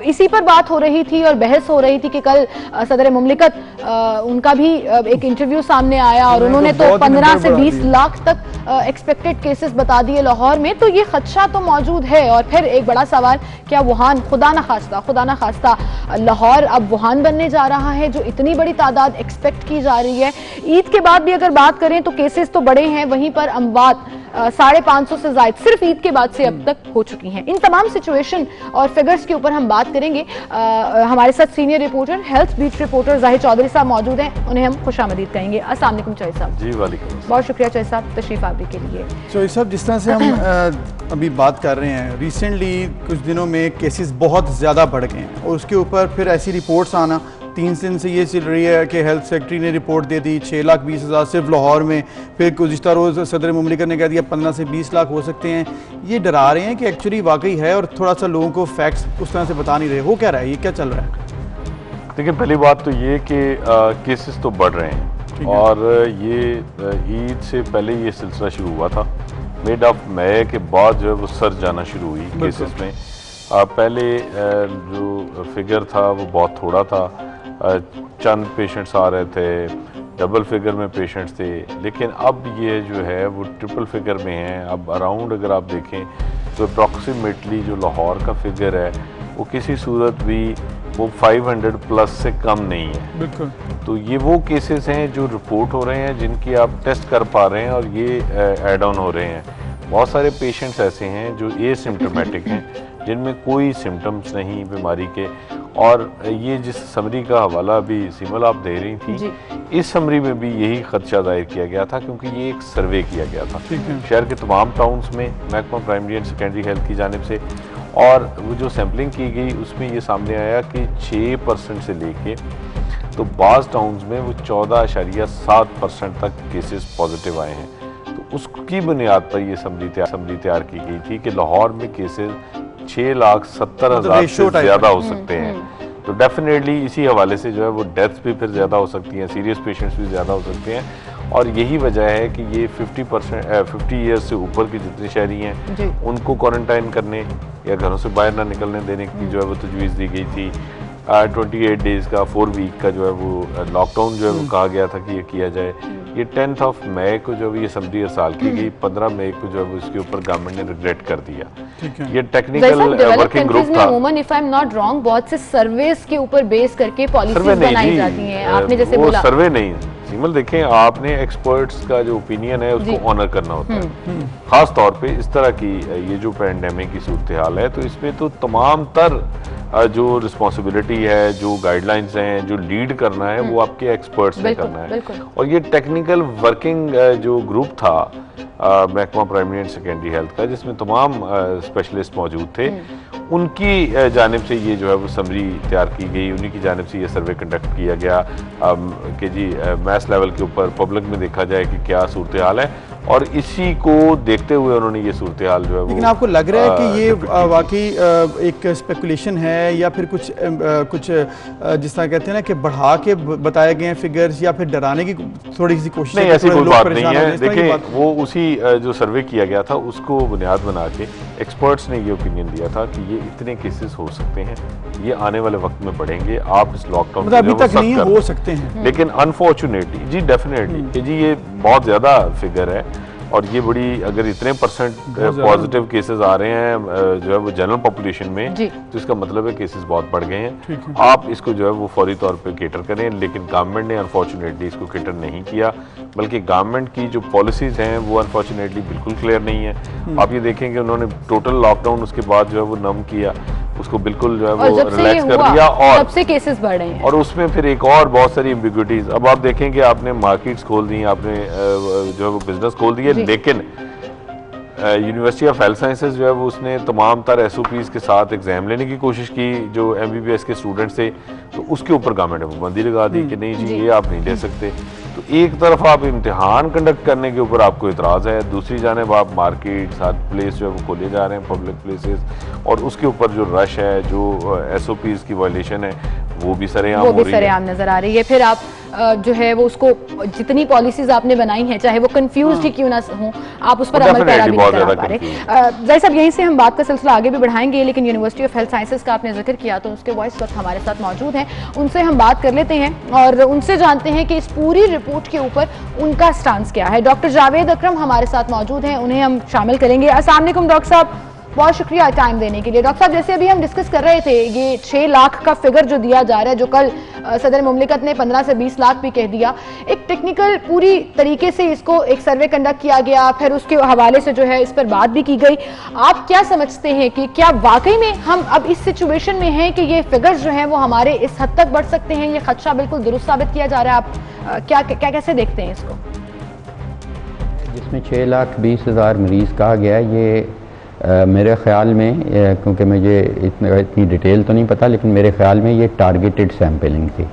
इसी पर बात हो रही थी और बहस हो रही थी कि कल सदर मुमलिकत उनका भी एक इंटरव्यू सामने आया और उन्होंने तो 15 से 20 लाख तक एक्सपेक्टेड केसेस बता दिए लाहौर में। तो ये खदशा तो मौजूद है। और फिर एक बड़ा सवाल, क्या वुहान, खुदा ना खास्ता लाहौर अब वुहान बनने जा रहा है, जो इतनी बड़ी तादाद एक्सपेक्ट की जा रही है। ईद के बाद भी अगर बात करें तो केसेस तो बड़े हैं, वहीं पर अमवात 550 से ज्यादा सिर्फ ईद के बाद से अब तक हो चुकी हैं। इन तमाम सिचुएशन और फिगर्स के ऊपर हम बात करेंगे। हमारे साथ senior reporter, health beat reporter Zahir Chaudhary साहब मौजूद हैं, उन्हें हम खुशामदीद कहेंगे। अस्सलाम वालेकुम चौधरी साहब। जी वालेकुम। बहुत शुक्रिया चौधरी साहब तशरीफ आवरी के लिए। चौधरी साहब, जिस तरह से हम अभी बात कर रहे हैं, रिसेंटली कुछ दिनों में केसेस बहुत ज़्यादा बढ़ गए हैं और उसके ऊपर फिर ऐसी रिपोर्ट्स आना 3 दिन से ये चल रही है कि हेल्थ सेक्रेटरी ने रिपोर्ट दे दी 6,20,000 सिर्फ लाहौर में, फिर गुज़िश्ता रोज़ सदर मुमलिकत ने कह दिया 15 से 20 लाख हो सकते हैं। ये डरा रहे हैं कि एक्चुअली वाकई है और थोड़ा सा लोगों को फैक्ट्स उस तरह से बता नहीं रहे। हो क्या रहा है, ये क्या चल रहा है? देखिए, पहली बात तो ये कि केसेस तो बढ़ रहे हैं और ये ईद से पहले ये सिलसिला शुरू हुआ था। मिड ऑफ मई के बाद जो है वो सर्ज जाना शुरू हुई केसेस में। पहले जो फिगर था वो बहुत थोड़ा था, चंद पेशेंट्स आ रहे थे, डबल फिगर में पेशेंट्स थे, लेकिन अब ये जो है वो ट्रिपल फिगर में है। अब अराउंड अगर आप देखें तो अप्रॉक्सीमेटली जो लाहौर का फिगर है वो किसी सूरत भी वो 500 प्लस से कम नहीं है। बिल्कुल। तो ये वो केसेस हैं जो रिपोर्ट हो रहे हैं, जिनकी आप टेस्ट कर पा रहे हैं और ये ऐड ऑन हो रहे हैं। बहुत सारे पेशेंट्स ऐसे हैं जो एसिम्प्टोमेटिक हैं, जिनमें कोई सिम्टम्स नहीं बीमारी के। और ये जिस समरी का हवाला अभी सिमल आप दे रही थी, इस समरी में भी यही खदशा जाहिर किया गया था, क्योंकि ये एक सर्वे किया गया था शहर के तमाम टाउन्स में महकमा प्राइमरी एंड सेकेंडरी हेल्थ की जानिब से। और वो जो सैम्पलिंग की गई उसमें ये सामने आया कि 6% से लेके तो बाज़ टाउन्स में वो 14.7% तक केसेस पॉजिटिव आए हैं। तो उसकी बुनियाद पर ये समरी तैयार की गई थी कि लाहौर में केसेस 6,70,000 से ज़्यादा हो सकते हैं। तो डेफिनेटली इसी हवाले से जो है वो डेथ्स भी फिर ज़्यादा हो सकती हैं, सीरियस पेशेंट्स भी ज़्यादा हो सकते हैं। और यही वजह है कि ये 50 ईयर्स से ऊपर की जितने शहरी हैं उनको क्वारंटाइन करने या घरों से बाहर ना निकलने देने की जो है वो तजवीज़ दी गई थी। 28 डेज़ का 4 वीक का जो है वो लॉकडाउन जो है वो कहा गया था कि ये किया जाए। ये 10 मई को जो ये समरी अरसाल की गई, 15 मई को जो है वो इसके ऊपर गवर्नमेंट ने रिग्रेट कर दिया। ये टेक्निकल वर्किंग ग्रुप था। अमूमन if I am not wrong बहुत से सर्वेस के ऊपर बेस करके पॉलिसीज बनाई जाती हैं। आपने जैसे बोला सर्वे नहीं सिमल, देखें आपने एक्सपर्ट्स का जो ओपिनियन है उसको ऑनर करना होता है। खास तौर पे इस तरह की ये जो पैंडेमिक की सूरत हाल है, तो इसमें तो तमाम तर जो रिस्पॉन्सिबिलिटी है, जो गाइडलाइंस हैं, जो लीड करना है वो आपके एक्सपर्ट्स ने करना है। और ये टेक्निकल वर्किंग जो ग्रुप था महकमा प्राइमरी एंड सेकेंडरी हेल्थ का, जिसमें तमाम स्पेशलिस्ट मौजूद थे, उनकी जानिब से ये जो है वो समरी तैयार की गई, उन्हीं की जानिब से ये सर्वे कंडक्ट किया गया कि जी मैस लेवल के ऊपर पब्लिक में देखा जाए कि क्या सूरत हाल है। और इसी को देखते हुए उन्होंने ये सूरत हाल जो है वो। लेकिन आपको लग रहा है कि ये वाकई एक स्पेकुलेशन है या फिर कुछ जिस तरह कहते हैं ना कि बढ़ा के बताए गए हैं फिगर्स, या फिर डराने की थोड़ी सी कोशिश? नहीं, ऐसी कोई बात नहीं है। देखिए वो उसी जो सर्वे किया गया था उसको बुनियाद बना के एक्सपर्ट्स ने ये ओपिनियन दिया था कि ये इतने केसेस हो सकते हैं, ये आने वाले वक्त में बढ़ेंगे, आप इस लॉकडाउन अभी तक नहीं हो सकते हैं। लेकिन अनफॉर्चुनेटली जी डेफिनेटली जी ये बहुत ज़्यादा फिगर है। और ये बड़ी, अगर इतने परसेंट पॉजिटिव केसेस आ रहे हैं जो है वो जनरल पॉपुलेशन में, तो इसका मतलब है केसेस बहुत बढ़ गए हैं। आप इसको जो है वो फौरी तौर पे केटर करें, लेकिन गवर्नमेंट ने अनफॉर्चुनेटली इसको केटर नहीं किया, बल्कि गवर्नमेंट की जो पॉलिसीज़ हैं वो अनफॉर्चुनेटली बिल्कुल क्लियर नहीं है। आप ये देखें कि उन्होंने टोटल लॉकडाउन उसके बाद जो है वो नम किया, उसको बिल्कुल जो है वो रिलैक्स कर दिया, और सबसे केसेस बढ़ रहे हैं। और उसमें फिर एक और बहुत सारी एम्बिग्युइटीज। अब आप देखें कि आपने मार्केट्स खोल दी, आपने जो है वो बिजनेस खोल दिए, लेकिन यूनिवर्सिटी ऑफ हेल्थ साइंसेज जो है वो उसने तमाम तर SOPs के साथ एग्जाम लेने की कोशिश की जो MBBS के स्टूडेंट्स थे, तो उसके ऊपर गवर्नमेंट ने पाबंदी लगा दी कि नहीं जी ये आप नहीं ले सकते। तो एक तरफ आप इम्तिहान कंडक्ट करने के ऊपर आपको इतराज़ है, दूसरी जानिब आप मार्केट साथ प्लेस जो है वो खोले जा रहे हैं, पब्लिक प्लेसेस, और उसके ऊपर जो रश है, जो SOPs की वायलेशन है, वो भी सरेआम हो रही है, सरेआम नजर आ रही है। फिर आप जो है वो उसको जितनी पॉलिसीज आपने बनाई हैं, चाहे वो कंफ्यूज ही क्यों ना हो, आप उस पर अमल पैरा भी नहीं करा पा रहे। जैसे साहब यहीं से हम बात का सिलसिला आगे भी बढ़ाएंगे, लेकिन यूनिवर्सिटी ऑफ हेल्थ साइंसेज का आपने जिक्र किया, तो उसके वॉइस वक्त हमारे साथ मौजूद हैं, उनसे हम बात कर लेते हैं और उनसे जानते हैं कि इस पूरी रिपोर्ट के ऊपर उनका स्टांस क्या है। डॉक्टर जावेद अकरम हमारे साथ मौजूद हैं, उन्हें हम शामिल करेंगे। अस्सलाम वालेकुम डॉक्टर साहब, बहुत शुक्रिया टाइम देने के लिए। डॉक्टर साहब जैसे अभी हम डिस्कस कर रहे थे, ये 6 लाख का फिगर जो दिया जा रहा है, जो कल सदर मुमलिकत ने 15 से 20 लाख भी कह दिया, एक टेक्निकल पूरी तरीके से इसको एक सर्वे कंडक्ट किया गया, फिर उसके हवाले से जो है इस पर बात भी की गई। आप क्या समझते हैं कि क्या वाकई में हम अब इस सिचुएशन में हैं कि ये फिगर्स जो हैं वो हमारे इस हद तक बढ़ सकते हैं? ये खदशा बिल्कुल दुरुस्त साबित किया जा रहा है, आप क्या कैसे देखते हैं इसको? जिसमें 6,20,000 मरीज कहा गया, ये मेरे ख्याल में, क्योंकि मुझे इतनी डिटेल तो नहीं पता, लेकिन मेरे ख्याल में ये टारगेटेड सैम्पलिंग थी।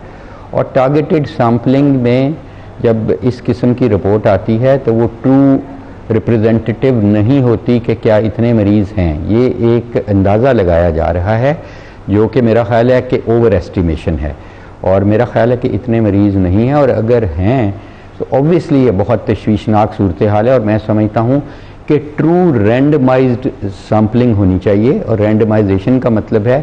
और टारगेटेड सैम्पलिंग में जब इस किस्म की रिपोर्ट आती है तो वो ट्रू रिप्रेजेंटेटिव नहीं होती कि क्या इतने मरीज़ हैं। ये एक अंदाज़ा लगाया जा रहा है जो कि मेरा ख्याल है कि ओवर एस्टिमेशन है, और मेरा ख्याल है कि इतने मरीज़ नहीं हैं, और अगर हैं तो ऑब्वियसली ये बहुत तशवीशनाक सूरत हाल है। और मैं समझता हूँ कि ट्रू रैंडमाइज्ड सैम्पलिंग होनी चाहिए, और रैंडमाइजेशन का मतलब है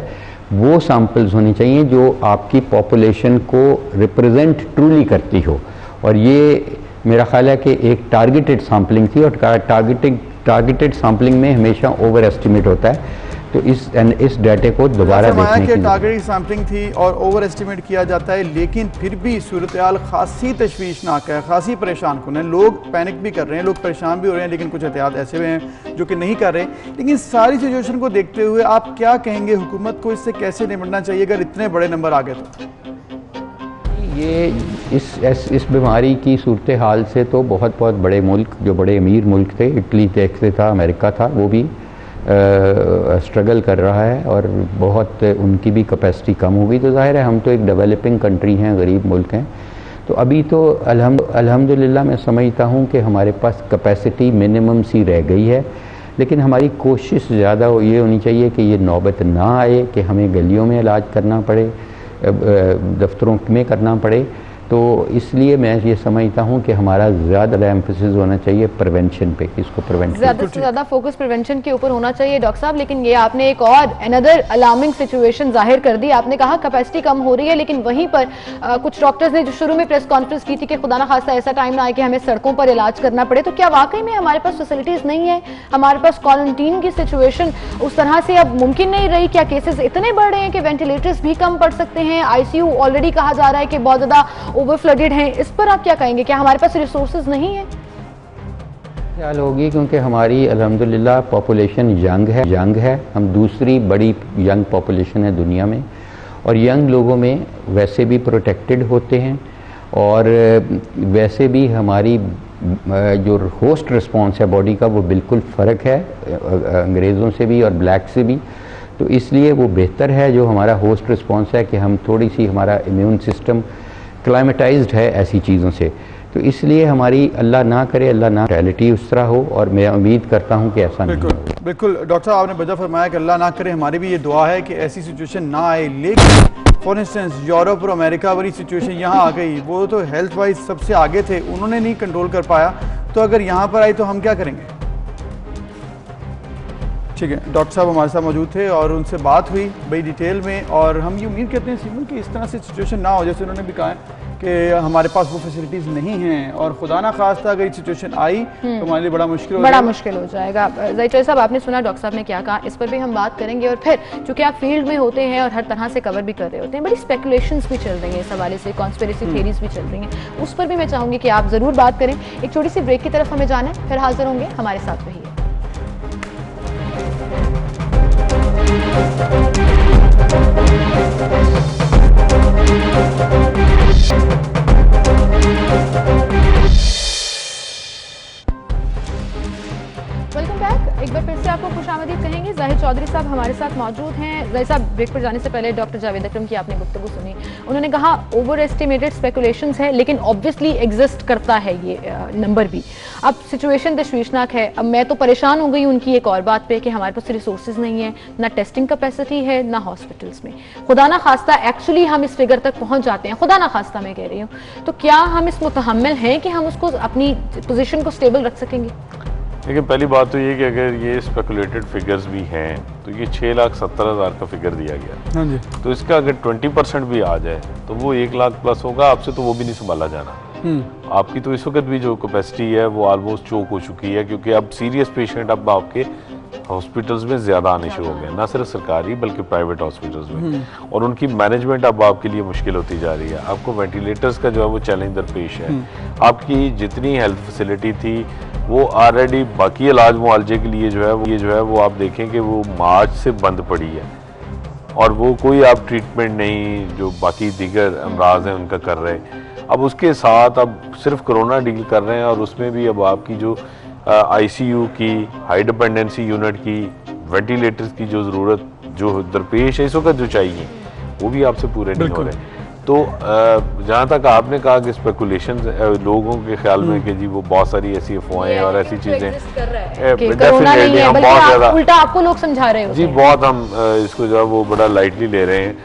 वो सैम्पल्स होनी चाहिए जो आपकी पॉपुलेशन को रिप्रेजेंट ट्रूली करती हो। और ये मेरा ख्याल है कि एक टारगेटेड सैम्पलिंग थी, और टारगेटेड सैम्पलिंग में हमेशा ओवर एस्टिमेट होता है। तो इस डाटे को दोबारा देखने की टारगेटेड सैम्पलिंग थी और ओवर एस्टिमेट किया जाता है, लेकिन फिर भी सूरत हाल खासी तशवीशनाक है, खासी परेशान कुन है। लोग पैनिक भी कर रहे हैं, लोग परेशान भी हो रहे हैं, लेकिन कुछ एहतियात ऐसे भी हैं जो कि नहीं कर रहे। लेकिन सारी सिचुएशन को देखते हुए आप क्या कहेंगे, हुकूमत को इससे कैसे निपटना चाहिए अगर इतने बड़े नंबर आ गए तो? ये इस बीमारी की सूरत हाल से तो बहुत बड़े मुल्क, जो बड़े अमीर मुल्क थे, इटली से था, अमेरिका था, वो भी स्ट्रगल कर रहा है और बहुत उनकी भी कैपेसिटी कम हो गई। तो जाहिर है हम तो एक डेवलपिंग कंट्री हैं, गरीब मुल्क हैं, तो अभी तो अल्हम्दुलिल्लाह मैं समझता हूँ कि हमारे पास कैपेसिटी मिनिमम सी रह गई है। लेकिन हमारी कोशिश ज़्यादा ये होनी चाहिए कि ये नौबत ना आए कि हमें गलियों में इलाज करना पड़े, दफ्तरों में करना पड़े। तो इसलिए मैं ये समझता हूँ कि हमारा ज़्यादा एम्फेसिस होना चाहिए प्रिवेंशन पे, इसको प्रिवेंट ज़्यादा से ज़्यादा फोकस प्रिवेंशन के ऊपर होना चाहिए डॉक्टर साहब। लेकिन ये आपने एक और अनदर अलार्मिंग सिचुएशन जाहिर कर दी। आपने कहा कैपेसिटी कम हो रही है, लेकिन वहीं पर कुछ डॉक्टर्स ने जो शुरू में प्रेस कॉन्फ्रेंस की थी कि खुदा ना खास्ता ऐसा टाइम ना आए कि हमें सड़कों पर इलाज करना पड़े, तो क्या वाकई में हमारे पास फैसिलिटीज़ नहीं है? हमारे पास क्वारंटीन की सिचुएशन उस तरह से अब मुमकिन नहीं रही? क्या केसेस इतने बढ़ रहे हैं कि वेंटिलेटर्स भी कम पड़ सकते हैं? ICU ऑलरेडी कहा जा रहा है कि बहुत ज़्यादा ओवरफ्लडेड हैं, इस पर आप क्या कहेंगे? क्या हमारे पास रिसोर्सेज नहीं है? ख्याल होगी क्योंकि हमारी अल्हम्दुलिल्लाह पॉपुलेशन यंग है, हम दूसरी बड़ी यंग पॉपुलेशन है दुनिया में, और यंग लोगों में वैसे भी प्रोटेक्टेड होते हैं और वैसे भी हमारी जो होस्ट रिस्पॉन्स है बॉडी का वो बिल्कुल फ़र्क है अंग्रेज़ों से भी और ब्लैक से भी। तो इसलिए वो बेहतर है जो हमारा होस्ट रिस्पॉन्स है कि हम थोड़ी सी, हमारा इम्यून सिस्टम क्लाइमेटाइज्ड है ऐसी चीज़ों से। तो इसलिए हमारी अल्लाह ना करे, अल्लाह ना रियलिटी उस तरह हो, और मैं उम्मीद करता हूँ कि ऐसा नहीं हो। बिल्कुल डॉक्टर साहब आपने वजह फरमाया कि अल्लाह ना करे, हमारी भी ये दुआ है कि ऐसी सिचुएशन ना आए। लेकिन फॉर इंस्टेंस यूरोप और अमेरिका वाली सिचुएशन यहाँ आ गई, वो तो हेल्थ वाइज सबसे आगे थे, उन्होंने नहीं कंट्रोल कर पाया, तो अगर यहाँ पर आई तो हम क्या करेंगे? ठीक है, डॉक्टर साहब हमारे साथ मौजूद थे और उनसे बात हुई बड़ी डिटेल में, और हम ये उम्मीद करते हैं सिमन कि इस तरह से सिचुएशन ना हो, जैसे उन्होंने भी कहा है कि हमारे पास वो फैसिलिटीज़ नहीं हैं, और खुदा ना खास्ता अगर ये सिचुएशन आई तो हमारे लिए बड़ा मुश्किल हो जाएगा। ज़हीर साहब आपने सुना डॉक्टर साहब ने क्या कहा, इस पर भी हम बात करेंगे। और फिर चूंकि आप फील्ड में होते हैं और हर तरह से कवर भी कर रहे होते हैं, बड़ी स्पेकुलेशंस भी चल रही हैं इस हवाले से, कॉन्स्पिरेसी थ्योरीज भी चल रही हैं, उस पर भी मैं चाहूँगी कि आप ज़रूर बात करें। एक छोटी सी ब्रेक की तरफ हमें जाना है, फिर हाजिर होंगे, हमारे साथ रहिए। Welcome back. एक बार फिर से आपको खुशामदीद कहेंगे। जाहिर चौधरी साहब हमारे साथ मौजूद हैं। जाहिर साहब ब्रेक पर जाने से पहले डॉक्टर जावेद अकरम की आपने गुफ्तगू सुनी, उन्होंने कहा ओवर एस्टिमेटेड स्पेकुलेशंस है, लेकिन ऑब्वियसली एग्जिस्ट करता है ये नंबर भी। अब सिचुएशन तशवीशनाक है। अब मैं तो परेशान हो गई उनकी एक और बात पे कि हमारे पास रिसोर्सेज नहीं है, ना टेस्टिंग कैपेसिटी है, ना हॉस्पिटल्स में। खुदा ना खास्ता एक्चुअली हम इस फिगर तक पहुंच जाते हैं, खुदा ना खास्ता मैं कह रही हूँ, तो क्या हम इस मुतहम्मिल हैं कि हम उसको अपनी पोजीशन को स्टेबल रख सकेंगे? लेकिन पहली बात तो ये कि अगर ये स्पेकुलेटेड फिगर्स भी हैं तो ये 6,70,000 का फिगर दिया गया। हाँ जी। तो इसका अगर 20% भी आ जाए तो वो 1 लाख प्लस होगा, आपसे तो वो भी नहीं संभाला जाना। आपकी तो इस वक्त भी जो कैपेसिटी है वो ऑलमोस्ट चोक हो चुकी है, क्योंकि अब सीरियस पेशेंट अब आपके हॉस्पिटल्स में ज़्यादा आने शुरू हो गए, ना सिर्फ सरकारी बल्कि प्राइवेट हॉस्पिटल्स में, और उनकी मैनेजमेंट अब आपके लिए मुश्किल होती जा रही है। आपको वेंटिलेटर्स का जो है वो चैलेंज दरपेश है। आपकी जितनी हेल्थ फैसिलिटी थी वो ऑलरेडी बाकी इलाज मुआवजे के लिए जो है वो आप देखें कि वो मार्च से बंद पड़ी है, और वो कोई आप ट्रीटमेंट नहीं जो बाकी दीगर अमराज हैं उनका कर रहे हैं। अब उसके साथ अब सिर्फ कोरोना डील कर रहे हैं, और उसमें भी अब आपकी जो ICU की, हाई डिपेंडेंसी यूनिट की, वेंटिलेटर्स की जो ज़रूरत जो दरपेश है इस वक्त जो चाहिए वो भी आपसे पूरे नहीं हो रहे। तो जहाँ तक आपने कहा कि स्पेकुलेशन लोगों के ख्याल में कि जी वो बहुत सारी ऐसी अफवाहें और ऐसी चीज़ें डेफिनेटली हम बहुत ज़्यादा उल्टा आपको लोग समझा रहे हो जी, बहुत हम इसको जो है वो बड़ा लाइटली ले रहे हैं।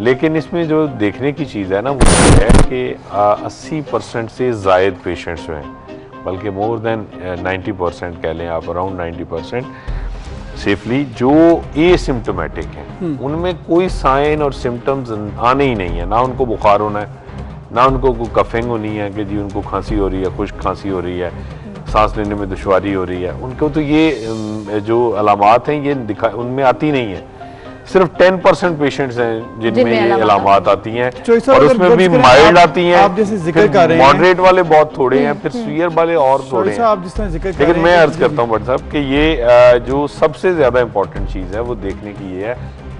लेकिन इसमें जो देखने की चीज़ है ना वो है कि 80% से ज़ायद पेशेंट्स जो हैं, बल्कि मोर देन 90% कह लें आप, अराउंड 90% सेफली जो एसिम्प्टोमेटिक हैं, उनमें कोई साइन और सिम्टम्स आने ही नहीं है। ना उनको बुखार होना है, ना उनको कोई कफिंग होनी है कि जी उनको खांसी हो रही है, खुश्क खांसी हो रही है, सांस लेने में दुश्वारी हो रही है, उनको तो ये जो अलामात हैं ये उनमें आती नहीं है। सिर्फ 10% पेशेंट्स हैं जिनमें ये अलामात आती हैं, और उसमें भी माइल्ड आती हैं। आप जैसे जिक्र कर रहे हैं, मॉडरेट वाले बहुत थोड़े हैं, फिर सीवियर वाले और थोड़े हैं। आप जिस तरह जिक्र कर रहे हैं, लेकिन मैं अर्ज करता हूँ भट्ट साहब कि ये जो सबसे ज्यादा इंपॉर्टेंट चीज है वो देखने की ये है,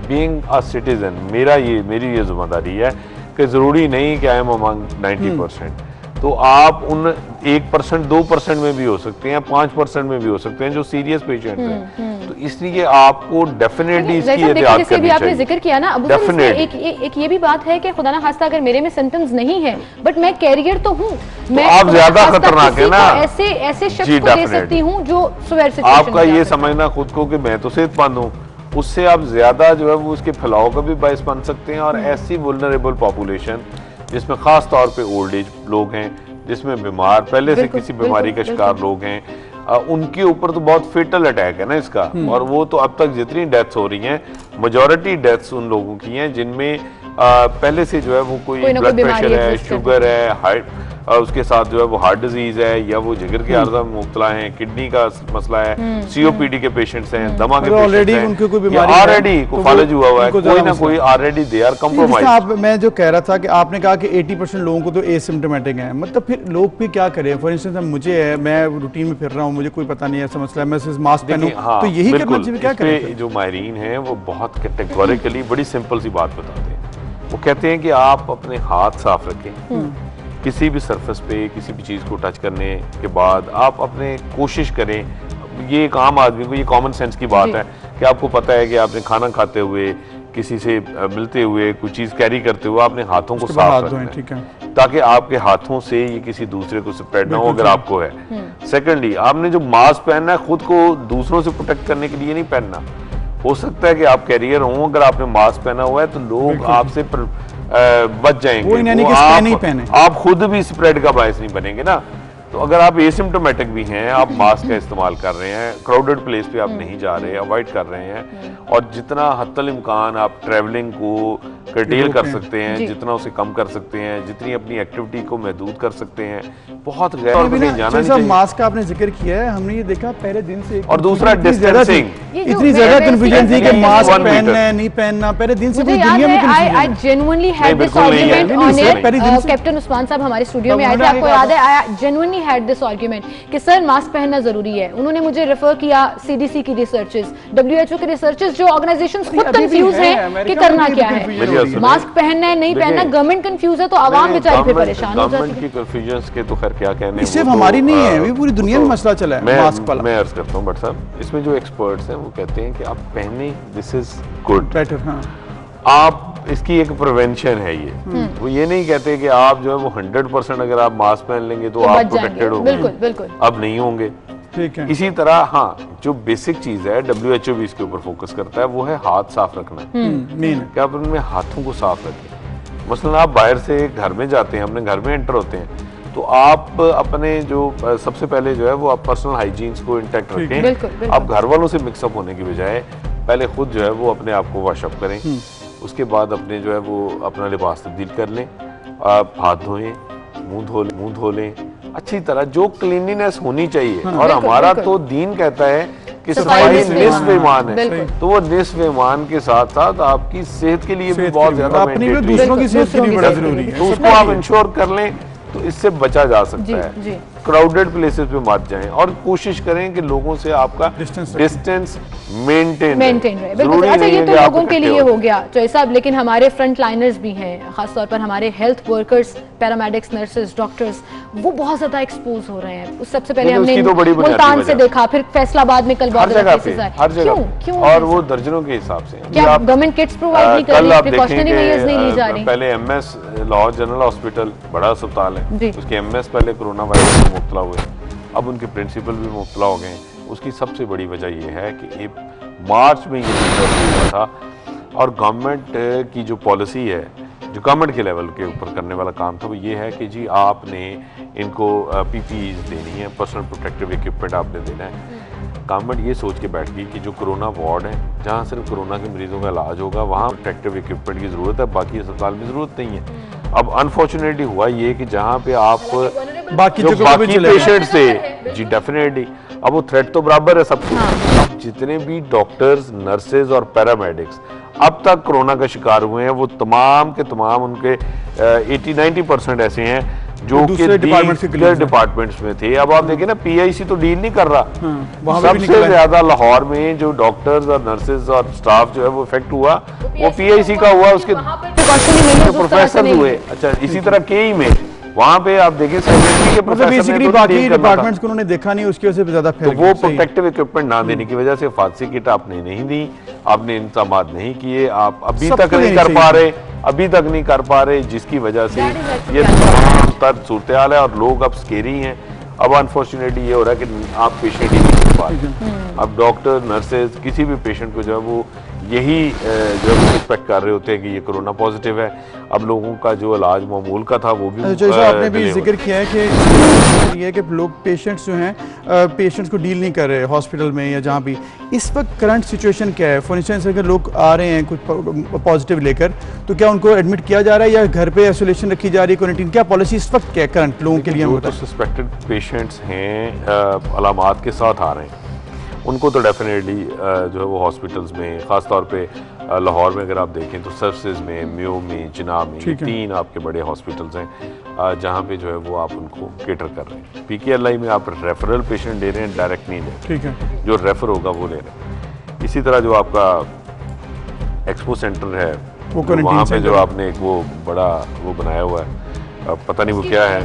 बीइंग अ सिटीजन, मेरी ये जिम्मेदारी है कि जरूरी नहीं कि आई एम अमंग 90%, तो आप उन 1%, 2% में भी हो सकते हैं, 5% में भी हो सकते हैं जो सीरियस पेशेंट हैं। तो इसलिए आपको डेफिनेटली इसकी एहतियात करनी चाहिए। आपने जिक्र किया ना अबू सर, एक ये भी बात है कि खुदा ना खास्ता अगर मेरे में सिम्टम्स नहीं है बट मैं कैरियर तो हूँ, मैं आप ज्यादा खतरनाक है ना, ऐसे शख्स को दे सकती हूँ जो सिवियर सिचुएशन। आपका ये समझना खुद को कि मैं तो सेहतमंद हूँ, उससे आप ज्यादा जो है वो उसके फैलाव का भी बायस बन सकते हैं। और ऐसी वुल्नरेबल पॉपुलेशन जिसमें खास तौर पे ओल्ड एज लोग हैं, जिसमें बीमार पहले से किसी बीमारी का शिकार लोग हैं, उनके ऊपर तो बहुत फेटल अटैक है ना इसका। और वो तो अब तक जितनी डेथ्स हो रही हैं, मेजॉरिटी डेथ्स उन लोगों की हैं जिनमें पहले से जो है वो कोई ब्लड प्रेशर है, शुगर है, हार्ट, उसके साथ जो है वो हार्ट डिजीज है, या वो जिगर के आर्जा में मुब्तला हैं, किडनी का मसला है, सीओपीडी के पेशेंट्स हैं, दमा के पेशेंट्स हैं, उनको कोई बीमारी ऑलरेडी फालिज हुआ हुआ है, कोई ना कोई ऑलरेडी दे आर कंप्रोमाइज्ड। मैं जो कह रहा था कि आपने कहा कि 80% लोगों को तो एसिम्प्टोमेटिक है, मतलब फिर लोग भी क्या करें? फॉर इंस्टेंस मुझे है, मैं रूटीन में फिर रहा हूँ, मुझे कोई पता नहीं है, ऐसा मसला है, मैं सिर्फ मास्क पहनूं, तो यही करना चाहिए। क्या करें? जो माहिरीन हैं वो बहुत कैटेगोरिकली बड़ी सिंपल सी बात बताते हैं। वो कहते हैं कि आप अपने हाथ साफ रखें, किसी भी सरफेस पे किसी भी चीज़ को टच करने के बाद आप अपने कोशिश करें, ये एक आम आदमी को ये कॉमन सेंस की बात है कि आपको पता है कि आपने खाना खाते हुए, किसी से मिलते हुए, कोई चीज़ कैरी करते हुए अपने हाथों को साफ रखना है, ठीक है, ताकि आपके हाथों से ये किसी दूसरे को स्प्रेड ना हो अगर आपको है। सेकेंडली, आपने जो मास्क पहनना है खुद को दूसरों से प्रोटेक्ट करने के लिए नहीं पहनना। हो सकता है कि आप कैरियर हो, अगर आपने मास्क पहना हुआ है तो लोग आपसे बच जाएंगे, वो आप खुद भी स्प्रेड का बायस नहीं बनेंगे ना। तो अगर आप एसिम्प्टोमेटिक भी हैं, आप मास्क का इस्तेमाल कर रहे हैं, क्राउडेड प्लेस पे आप नहीं जा रहे, अवॉइड कर रहे हैं, और जितना हत्तल इम्कान आप ट्रैवलिंग को कर्टेल कर सकते हैं, जितना उसे कम कर सकते हैं, जितनी अपनी एक्टिविटी को महदूद कर सकते हैं, बहुत गैर जाना नहीं चाहिए। मास्क का आपने जिक्र किया है, हमने ये देखा पहले दिन से। और दूसरा डिस्टेंसिंग, इतनी ज्यादा कंफ्यूजन थी कि मास्क पहनना है नहीं पहनना, पहले दिन से पूरी दुनिया में confusion. I genuinely had this argument on it. Captain Usman साहब हमारे स्टूडियो में आए थे, आपको याद है? I genuinely had this argument कि सर मास्क पहनना जरूरी है। उन्होंने मुझे रेफर किया सीडीसी की रिसर्चेस, डब्ल्यूएचओ की रिसर्चेस, जो ऑर्गेनाइजेशंस खुद कंफ्यूज हैं कि करना क्या है, मास्क पहनना है नहीं पहनना। गवर्नमेंट कंफ्यूज है तो आवाम बेचारी फिर परेशान हो जाती है। गवर्नमेंट की कंफ्यूजन्स के तो खैर क्या कहने, सिर्फ हमारी नहीं है, ये पूरी दुनिया में मसला चला है मास्क वाला। मैं अर्ज करता हूं भट्ट साहब, इसमें जो एक्सपर्ट्स हैं वो कहते हैं कि आप पहने, दिस इज गुड, बेटर। हाँ, आप इसकी एक प्रिवेंशन है ये। वो ये नहीं कहते कि आप जो है वो 100% अगर आप मास्क पहन लेंगे तो आप प्रोटेक्टेड होंगे, बिल्कुल बिल्कुल अब नहीं होंगे। ठीक है। इसी तरह हाँ, जो बेसिक चीज है, डब्ल्यूएचओ भी इसके ऊपर फोकस करता है, वो है हाथ साफ रखना। मेन कि आप उनमें हाथों को साफ रखें। मसलन आप बाहर से घर में जाते हैं, अपने घर में एंटर होते हैं, तो आप अपने जो सबसे पहले जो है वो आप पर्सनल हाइजीन्स को इंटैक्ट रखें। आप घर वालों से मिक्सअप होने की बजाय पहले खुद जो है वो अपने आप को वॉशअप करें, उसके बाद अपने जो है वो अपना लिबास तब्दील कर लें, आप हाथ धोएं, मुंह धो लें अच्छी तरह, जो क्लीनिनेस होनी चाहिए। और हमारा तो दीन कहता है कि सफाई निस्फ ईमान है, तो वो निस्फ ईमान के साथ साथ आपकी सेहत के लिए भी बहुत ज्यादा दूसरों की सेहत के लिए बड़ा जरूरी है, तो उसको आप इंश्योर कर लें तो इससे बचा जा सकता है। क्राउडेड प्लेसेस पे मत जाएं और कोशिश करें कि लोगों से आपका डिस्टेंस मेंटेन रहे। बिल्कुल। अच्छा, ये तो लोगों के लिए हो गया चौधरी साहब, लेकिन हमारे फ्रंट लाइनर्स भी हैं, खासतौर पर हमारे health workers, paramedics, nurses, doctors, वो बहुत ज्यादा एक्सपोज हो रहे हैं। सबसे पहले हमने मुल्तान से देखा, फिर फैसलाबाद में कल बहुत ज्यादा केसेस आए। क्यों? और वो दर्जनों के हिसाब से। क्या गवर्नमेंट किट्स प्रोवाइड नहीं कर रही, प्रिकॉशनरी मेजर्स नहीं ली जा रही? पहले एमएस लाहौर जनरल हॉस्पिटल बड़ा अस्पताल है, उसके एमएस पहले कोरोना वायरस में मुब्तला हुए, अब उनके प्रिंसिपल भी मुब्तला हो गए। उसकी सबसे बड़ी वजह यह है कि मार्च में ये हुआ था, और गवर्नमेंट की जो पॉलिसी है, जो गवर्नमेंट के लेवल के ऊपर करने वाला काम था, वो ये है कि जी आपने इनको पीपीईज देनी है, पर्सनल प्रोटेक्टिव इक्विपमेंट आपने देना है। गवर्नमेंट ये सोच के बैठ गई कि जो कोरोना वार्ड है, जहाँ सिर्फ कोरोना के मरीजों का इलाज होगा, वहाँ प्रोटेक्टिव इक्विपमेंट की ज़रूरत है, बाकी अस्पताल में ज़रूरत नहीं है। अब अनफॉर्चुनेटली हुआ ये कि जहाँ पे आप बाकी जो जगहों पे भी बाकी चलेगा। पेशेंट्स थे जी डेफिनेटली, अब वो थ्रेट तो बराबर है सबको। अब जितने भी डॉक्टर्स, नर्सेज और पैरामेडिक्स अब तक कोरोना का शिकार हुए हैं, वो तमाम के तमाम उनके 80-90% ऐसे हैं जो कि दूसरे डिपार्टमेंट्स में थे। अब आप देखिए ना, पीआईसी तो डील नहीं कर रहा। वहाँ पे भी सबसे निकला है। ज्यादा लाहौर में जो डॉक्टर्स और नर्सेज और स्टाफ जो है वो इफेक्ट हुआ, वो पीआईसी का हुआ, उसके प्रोफेसर हुए। अच्छा, इसी तरह केई में वहाँ पे आप देखिए सेक्रेटरी के मतलब प्रोफेसर बेसिकली बाकी डिपार्टमेंट्स को उन्होंने देखा नहीं, उसकी वजह से ज्यादा तो वो प्रोटेक्टिव इक्विपमेंट ना देने की वजह से फादसी किट आपने नहीं दी, आपने इंतजाम नहीं किए, आप अभी तक नहीं कर पा रहे, अभी तक नहीं कर पा रहे, जिसकी वजह से ये तमाम तर सूरत हाल है और लोग अब स्केरी हैं। अब अनफॉर्चुनेटली ये हो रहा है कि आप पेशेंट ही नहीं कर पा रहे। अब डॉक्टर, नर्सेज किसी भी पेशेंट को जो है वो यही जो है सस्पेक्ट कर रहे होते हैं कि ये कोरोना पॉजिटिव है। अब लोगों का जो इलाज मामूल का था वो भी आपने भी जिक्र किया है कि ये कि लोग पेशेंट्स जो हैं पेशेंट्स को डील नहीं कर रहे हॉस्पिटल में या जहाँ भी। इस वक्त करंट सिचुएशन क्या है? फॉर इंस्टेंस अगर लोग आ रहे हैं कुछ पॉजिटिव लेकर, तो क्या उनको एडमिट किया जा रहा है या घर पे आइसोलेशन रखी जा रही है, क्वारंटीन? क्या पॉलिसी इस वक्त क्या है करंट लोगों के लिए? जो सस्पेक्टेड पेशेंट्स हैं अलामात के साथ आ रहे हैं, उनको तो डेफिनेटली जो है वो हॉस्पिटल्स में, ख़ास तौर पे लाहौर में अगर आप देखें तो सर्विसेज में, म्यू में, जिना में, 3 आपके बड़े हॉस्पिटल्स हैं जहाँ पे जो है वो आप उनको केटर कर रहे हैं। पीकेएलआई में आप रेफरल पेशेंट दे रहे हैं, डायरेक्ट नहीं ले रहे। ठीक है, जो रेफर होगा वो ले रहे हैं। इसी तरह जो आपका एक्सपो सेंटर है वहाँ पे जो आपने एक वो बड़ा वो बनाया हुआ है, पता नहीं वो क्या है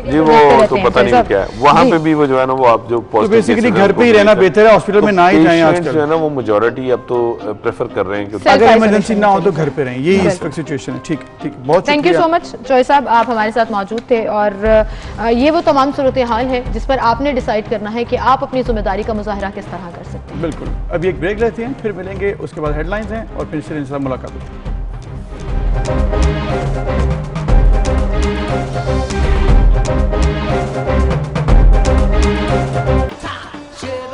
जी, वो तो पता नहीं वो क्या है, वहाँ पे भी वो जो है ना वो आप जो तो बेसिकली घर पे ही रहना बेहतर है, हॉस्पिटल में ना ही जाएं आजकल जो है ना वो मेजॉरिटी अब तो प्रेफर कर रहे हैं कि अगर इमरजेंसी ना हो तो घर पे रहें। यही इस वक्त सिचुएशन है। ठीक, बहुत थैंक यू सो मच जोय साहब, आप हमारे साथ मौजूद थे और ये वो तमाम सूरत हाल है जिस पर आपने डिसाइड करना है कि आप अपनी जिम्मेदारी का मुजाहरा किस तरह कर सकते हैं। बिल्कुल, अभी एक ब्रेक लेते हैं, फिर मिलेंगे, उसके बाद हेडलाइंस हैं और फिर इंशाल्लाह मुलाकात होगी।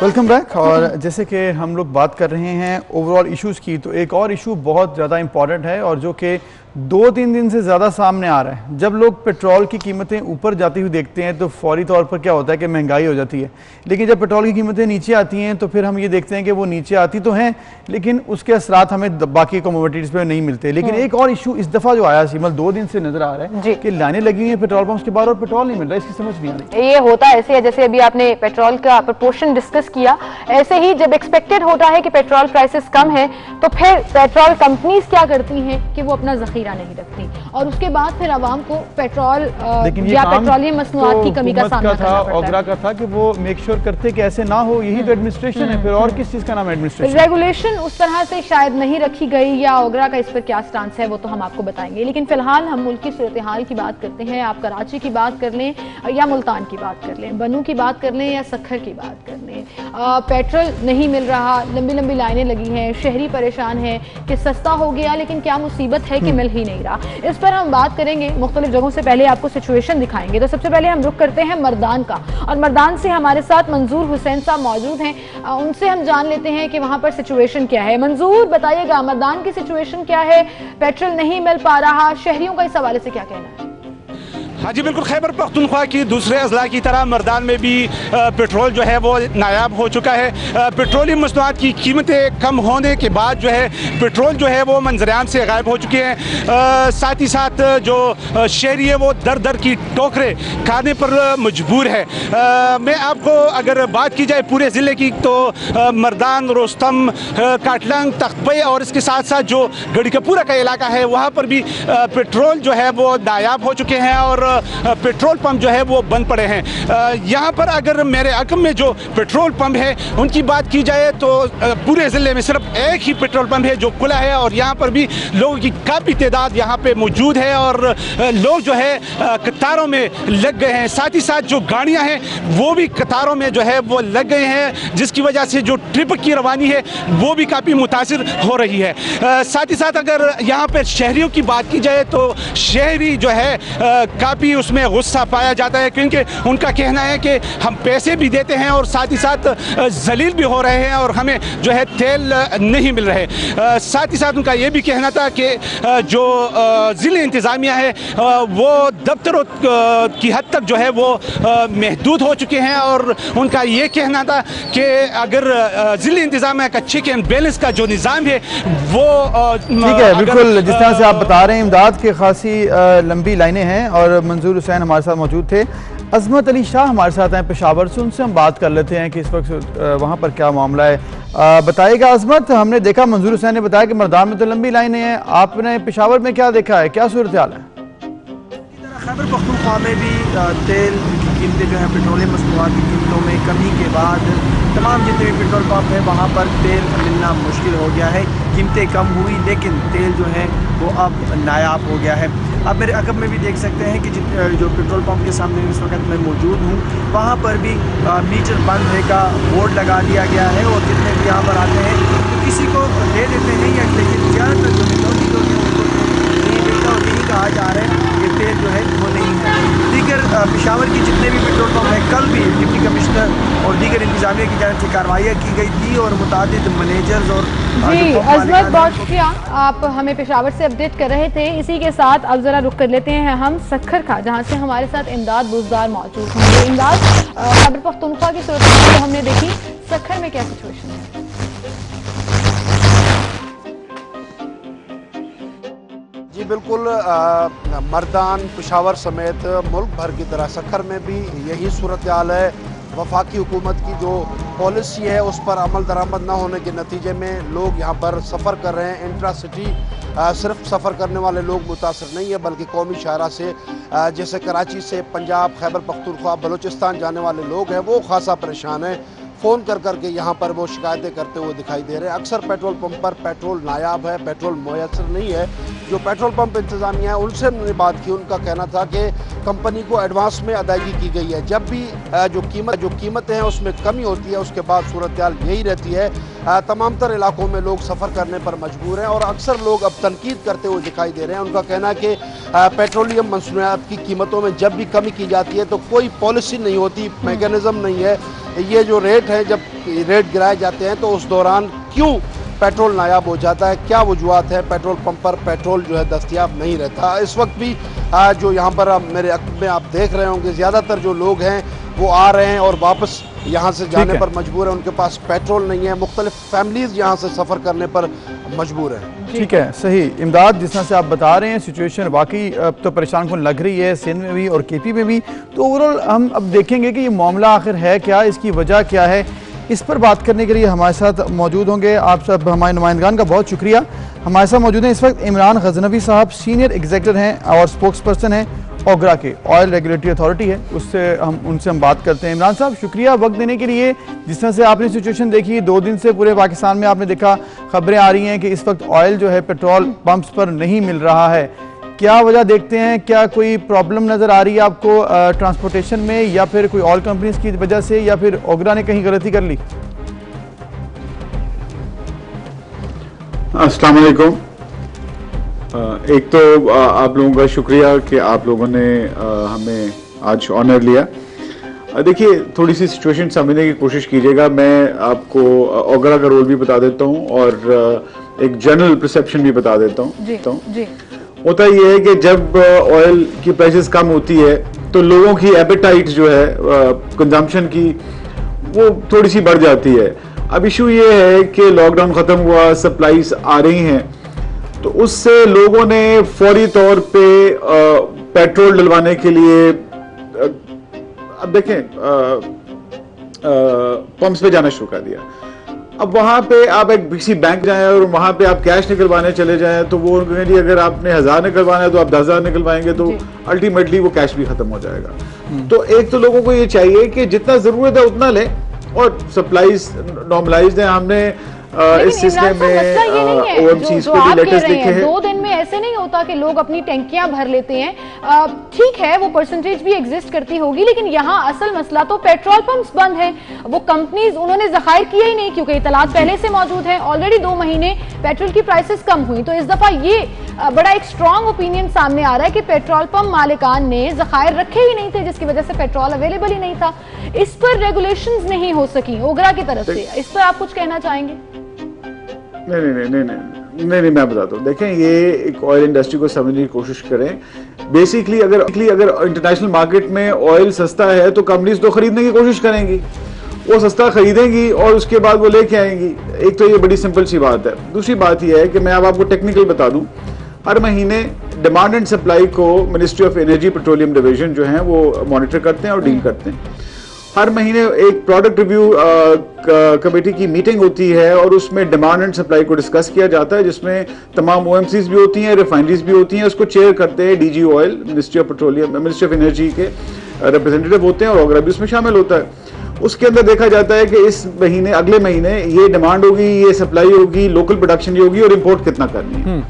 Welcome back. और जैसे कि हम लोग बात कर रहे हैं ओवरऑल इश्यूज़ की, तो एक और इशू बहुत ज़्यादा इंपॉर्टेंट है और जो कि 2-3 दिन से ज़्यादा सामने आ रहा है। जब लोग पेट्रोल की कीमतें ऊपर जाती हुई देखते हैं तो फौरी तौर पर क्या होता है कि महंगाई हो जाती है, लेकिन जब पेट्रोल की कीमतें नीचे आती हैं तो फिर हम ये देखते हैं कि वो नीचे आती तो हैं लेकिन उसके असरात हमें बाकी कमोडिटीज़ पे नहीं मिलते। लेकिन एक और इशू इस दफ़ा जो आया सिमल 2 दिन से नज़र आ रहा है कि लाइनें लगी हुई हैं पेट्रोल पंप्स के बाहर और पेट्रोल नहीं मिल रहा, इसकी समझ नहीं आ रही। ये होता ऐसे है जैसे अभी आपने पेट्रोल का प्रपोर्शन डिस्कस किया, ऐसे ही जब एक्सपेक्टेड होता है कि पेट्रोल प्राइसेस कम है तो फिर पेट्रोल कंपनीज क्या करती हैं कि वो अपना जखीरा नहीं रखती और उसके बाद फिर आवाम को पेट्रोल या पेट्रोलियम मसनूआत की कमी का सामना करना पड़ता है। ओगरा का था कि वो मेक श्योर करते कि ऐसे ना हो, यही तो एडमिनिस्ट्रेशन है। फिर और किस चीज का नाम एडमिनिस्ट्रेशन? रेगुलेशन उस तरह से शायद नहीं रखी गई या ओगरा का इस पर क्या स्टांस है वो तो हम आपको बताएंगे, लेकिन फिलहाल हम मुल्क की सूरत हाल की बात करते हैं। आप कराची की बात कर लें या मुल्तान की बात कर लें, बनू की बात कर लें या सखर की बात कर लें, पेट्रोल नहीं मिल रहा, लंबी लंबी लाइनें लगी हैं, शहरी परेशान है कि सस्ता हो गया लेकिन क्या मुसीबत है कि मिल ही नहीं रहा। इस पर हम बात करेंगे मुख्तलिफ जगहों से, पहले आपको सिचुएशन दिखाएंगे। तो सबसे पहले हम रुख करते हैं मर्दान का और मर्दान से हमारे साथ मंजूर हुसैन साहब मौजूद हैं, उनसे हम जान लेते हैं कि वहां पर सिचुएशन क्या है। मंजूर, बताइएगा मर्दान की सिचुएशन क्या है? पेट्रोल नहीं मिल पा रहा, शहरियों का इस हवाले से क्या कहना है? हाँ जी बिल्कुल, खैबर पख्तूनख्वा की दूसरे अजला की तरह मर्दान में भी पेट्रोल जो है वो नायाब हो चुका है। पेट्रोलियम मसनूआत की कीमतें कम होने के बाद जो है पेट्रोल जो है वो मंजरेआम से गायब हो चुके हैं। साथ ही साथ जो शहरी है वो दर दर की टोकरे खाने पर मजबूर है। मैं आपको अगर बात की जाए पूरे ज़िले की तो मर्दान, रोस्तम, काटलंग, तख्तपई और इसके साथ साथ जो गढ़ीकपूरा का इलाका है वहाँ पर भी पेट्रोल जो है वो नायाब हो चुके हैं और पेट्रोल पंप जो है वो बंद पड़े हैं। यहाँ पर अगर मेरे अकम में जो पेट्रोल पंप है उनकी बात की जाए तो पूरे ज़िले में सिर्फ एक ही पेट्रोल पंप है जो खुला है और यहाँ पर भी लोगों की काफ़ी तादाद यहाँ पे मौजूद है और लोग जो है कतारों में लग गए हैं। साथ ही साथ जो गाड़ियाँ हैं वो भी कतारों में जो है वो लग गए हैं, जिसकी वजह से जो ट्रिप की रवानी है वो भी काफ़ी मुतासिर हो रही है। साथ ही साथ अगर यहाँ पर शहरियों की बात की जाए तो शहरी जो है काफ़ी उसमें गुस्सा पाया जाता है, क्योंकि उनका कहना है कि हम पैसे भी देते हैं और साथ ही साथ जलील भी हो रहे हैं और हमें जो है तेल नहीं मिल रहे। साथ ही साथ उनका ये भी कहना था कि जो ज़िला इंतज़ामिया है वो दफ्तरों की हद तक जो है वो महदूद हो चुके हैं, और उनका ये कहना था कि अगर ज़िला इंतज़ामिया का चेक एंड बैलेंस का जो निज़ाम है वो ठीक है, बिल्कुल जिस तरह से आप बता रहे हैं इमदाद के खासी लंबी लाइनें हैं। और मंजूर हुसैन हमारे साथ मौजूद थे, अजमत अली शाह हमारे साथ हैं पेशावर से, उनसे हम बात कर लेते हैं कि इस वक्त वहाँ पर क्या मामला है। बताइएगा अजमत, हमने देखा मंजूर हुसैन ने बताया कि मर्दान में तो लंबी लाइनें हैं, आपने पेशावर में क्या देखा है, क्या सूरत हाल है? खैबर पख्तूनख्वा में भी तेल की कीमतें जो है पेट्रोलियम मसनूआत की कीमतों में कमी के बाद तमाम जितने भी पेट्रोल पंप है वहाँ पर तेल मिलना मुश्किल हो गया है। कीमतें कम हुई लेकिन तेल जो है वो अब नायाब हो गया है। आप मेरे अकब में भी देख सकते हैं कि जो पेट्रोल पंप के सामने इस वक्त मैं मौजूद हूँ वहाँ पर भी मीटर बंद है का बोर्ड लगा दिया गया है, और जितने भी यहाँ पर आते हैं तो किसी को दे देते हैं या लेकिन ज़्यादातर जो पेट्रोल जो है नहीं मिलता और यही कहा जा रहा है कि तेल जो है वो नहीं है। दीगर पेशावर की जितने भी पेट्रोल पंप हैं कल भी डिप्टी कमिश्नर और दीगर इंतजामिया की जानिब से कार्रवाइयाँ की गई थी और मुतादिद मैनेजर्स और जी अजमत बहुत शुक्रिया, आप हमें पेशावर से अपडेट कर रहे थे। इसी के साथ अब जरा रुख कर लेते हैं हम सक्खर का, जहां से हमारे साथ इमदाद बुजदार मौजूद होंगे। इमदाद, खैबर पख्तूनख्वा की सूरत तो हमने देखी, सक्खर में क्या सिचुएशन है? जी बिल्कुल, मर्दान पेशावर समेत मुल्क भर की तरह सक्खर में भी यही सूरत हाल है। वफाकी हुकूमत की जो पॉलिसी है उस पर अमल दरामद न होने के नतीजे में लोग यहाँ पर सफ़र कर रहे हैं। इंट्रा सिटी सिर्फ सफ़र करने वाले लोग मुतासर नहीं है बल्कि कौमी शाहरा से जैसे कराची से पंजाब, खैबर पख्तूनख्वा, बलूचिस्तान जाने वाले लोग हैं वो खासा परेशान हैं। फ़ोन कर करके यहाँ पर वो शिकायतें करते हुए दिखाई दे रहे हैं। अक्सर पेट्रोल पंप पर पेट्रोल नायाब है, पेट्रोल मुयसर नहीं है। जो पेट्रोल पंप इंतज़ामिया है उनसे हमने बात की, उनका कहना था कि कंपनी को एडवांस में अदायगी की गई है। जब भी जो कीमतें हैं उसमें कमी होती है उसके बाद सूरत हाल यही रहती है। तमाम तर इलाकों में लोग सफ़र करने पर मजबूर हैं और अक्सर लोग अब तनकीद करते हुए दिखाई दे रहे हैं। उनका कहना है कि पेट्रोलियम मसनूआत की कीमतों में जब भी कमी की जाती है तो कोई पॉलिसी नहीं होती, मैकेनिज़्म नहीं है। ये जो रेट है, जब रेट गिराए जाते हैं तो उस दौरान क्यों पेट्रोल नायाब हो जाता है, क्या वजूहत है, पेट्रोल पंप पर पेट्रोल जो है दस्तयाब नहीं रहता। इस वक्त भी जो यहाँ पर मेरे अक़ब में आप देख रहे होंगे ज़्यादातर जो लोग हैं वो आ रहे हैं और वापस यहाँ से जाने पर मजबूर है, उनके पास पेट्रोल नहीं है। मुख्तलिफ फैमिलीज़ यहाँ से सफ़र करने पर मजबूर है। ठीक है, सही इमदाद, जिस तरह से आप बता रहे हैं सिचुएशन वाकई अब तो परेशान कौन लग रही है, सिंध में भी और केपी में भी। तो ओवरऑल हम अब देखेंगे कि ये मामला आखिर है क्या, इसकी वजह क्या है। इस पर बात करने के लिए हमारे साथ मौजूद होंगे आप सब, हमारे नुमाइंदगान का बहुत शुक्रिया। हमारे साथ मौजूद हैं इस वक्त इमरान गजनवी साहब, सीनियर एग्जीक्यूटिव हैं और स्पोक्स पर्सन हैं ओगरा के, ऑयल रेगुलेटरी अथॉरिटी है, उनसे हम बात करते हैं। इमरान साहब शुक्रिया वक्त देने के लिए। जिस तरह से आपने सिचुएशन देखी, 2 दिन से पूरे पाकिस्तान में आपने देखा खबरें आ रही हैं कि इस वक्त ऑयल जो है पेट्रोल पंप्स पर नहीं मिल रहा है, क्या वजह देखते हैं? क्या कोई प्रॉब्लम नज़र आ रही है आपको ट्रांसपोर्टेशन में, या फिर कोई ऑयल कंपनीज की वजह से, या फिर ओगरा ने कहीं गलती कर ली? अस्सलाम वालेकुम। एक तो आप लोगों का शुक्रिया कि आप लोगों ने हमें आज ऑनर लिया। देखिए, थोड़ी सी सिचुएशन समझने की कोशिश कीजिएगा। मैं आपको ओगरा का रोल भी बता देता हूँ और एक जनरल परसेप्शन भी बता देता हूँ। होता ये है कि जब ऑयल की प्राइसेस कम होती है तो लोगों की एपेटाइट जो है कंजम्पशन की वो थोड़ी सी बढ़ जाती है। अब इशू ये है कि लॉकडाउन ख़त्म हुआ, सप्लाईज आ रही हैं, तो उससे लोगों ने फौरी तौर पे पेट्रोल डलवाने के लिए अब देखें पंप्स पे जाना शुरू कर दिया। अब वहां पे आप एक किसी बैंक जाएं और वहां पे आप कैश निकलवाने चले जाएं तो वो जी अगर आपने 1000 निकलवाना है तो आप 10,000 निकलवाएंगे तो अल्टीमेटली वो कैश भी खत्म हो जाएगा। तो एक तो लोगों को ये चाहिए कि जितना जरूरत है उतना लें और सप्लाईज नॉर्मलाइज्ड है। हमने इस सिलसिले में OMCs पे भी लेटेस्ट लिखे हैं। 2 दिन में ऐसे नहीं होता कि लोग अपनी टैंकियां भर लेते हैं। ठीक है, वो परसेंटेज भी एग्जिस्ट करती होगी, लेकिन यहाँ असल मसला तो पेट्रोल पंप्स बंद है। वो कंपनीज उन्होंने ज़खायर किया ही नहीं क्योंकि इतलात पहले से मौजूद है। ऑलरेडी 2 महीने पेट्रोल की प्राइसेस कम हुई, तो इस दफा ये बड़ा एक स्ट्रॉन्ग ओपिनियन सामने आ रहा है कि पेट्रोल पंप मालिकान ने जखायर रखे ही नहीं थे, जिसकी वजह से पेट्रोल अवेलेबल ही नहीं था। इस पर रेगुलेशंस नहीं हो सकी ओगरा की तरफ से, इस पर आप कुछ कहना चाहेंगे? नहीं, मैं बताता हूँ। देखें, ये एक ऑयल इंडस्ट्री को समझने की कोशिश करें। बेसिकली अगर इंटरनेशनल मार्केट में ऑयल सस्ता है तो कंपनीज तो खरीदने की कोशिश करेंगी, वो सस्ता खरीदेंगी और उसके बाद वो लेके आएंगी। एक तो ये बड़ी सिंपल सी बात है। दूसरी बात ये है कि मैं अब आपको टेक्निकल बता दूं, हर महीने डिमांड एंड सप्लाई को ministry of energy petroleum division जो है वो मॉनिटर करते हैं और डील करते हैं। हर महीने एक प्रोडक्ट रिव्यू कमेटी की मीटिंग होती है और उसमें डिमांड एंड सप्लाई को डिस्कस किया जाता है, जिसमें तमाम ओएमसीज भी होती हैं, रिफाइनरीज भी होती हैं। उसको चेयर करते हैं DG oil, ministry of petroleum, ministry of energy के रिप्रेजेंटेटिव होते हैं और ओगरा भी उसमें शामिल होता है। उसके अंदर देखा जाता है कि इस महीने, अगले महीने ये डिमांड होगी, ये सप्लाई होगी, लोकल प्रोडक्शन होगी और इंपोर्ट कितना करनी है।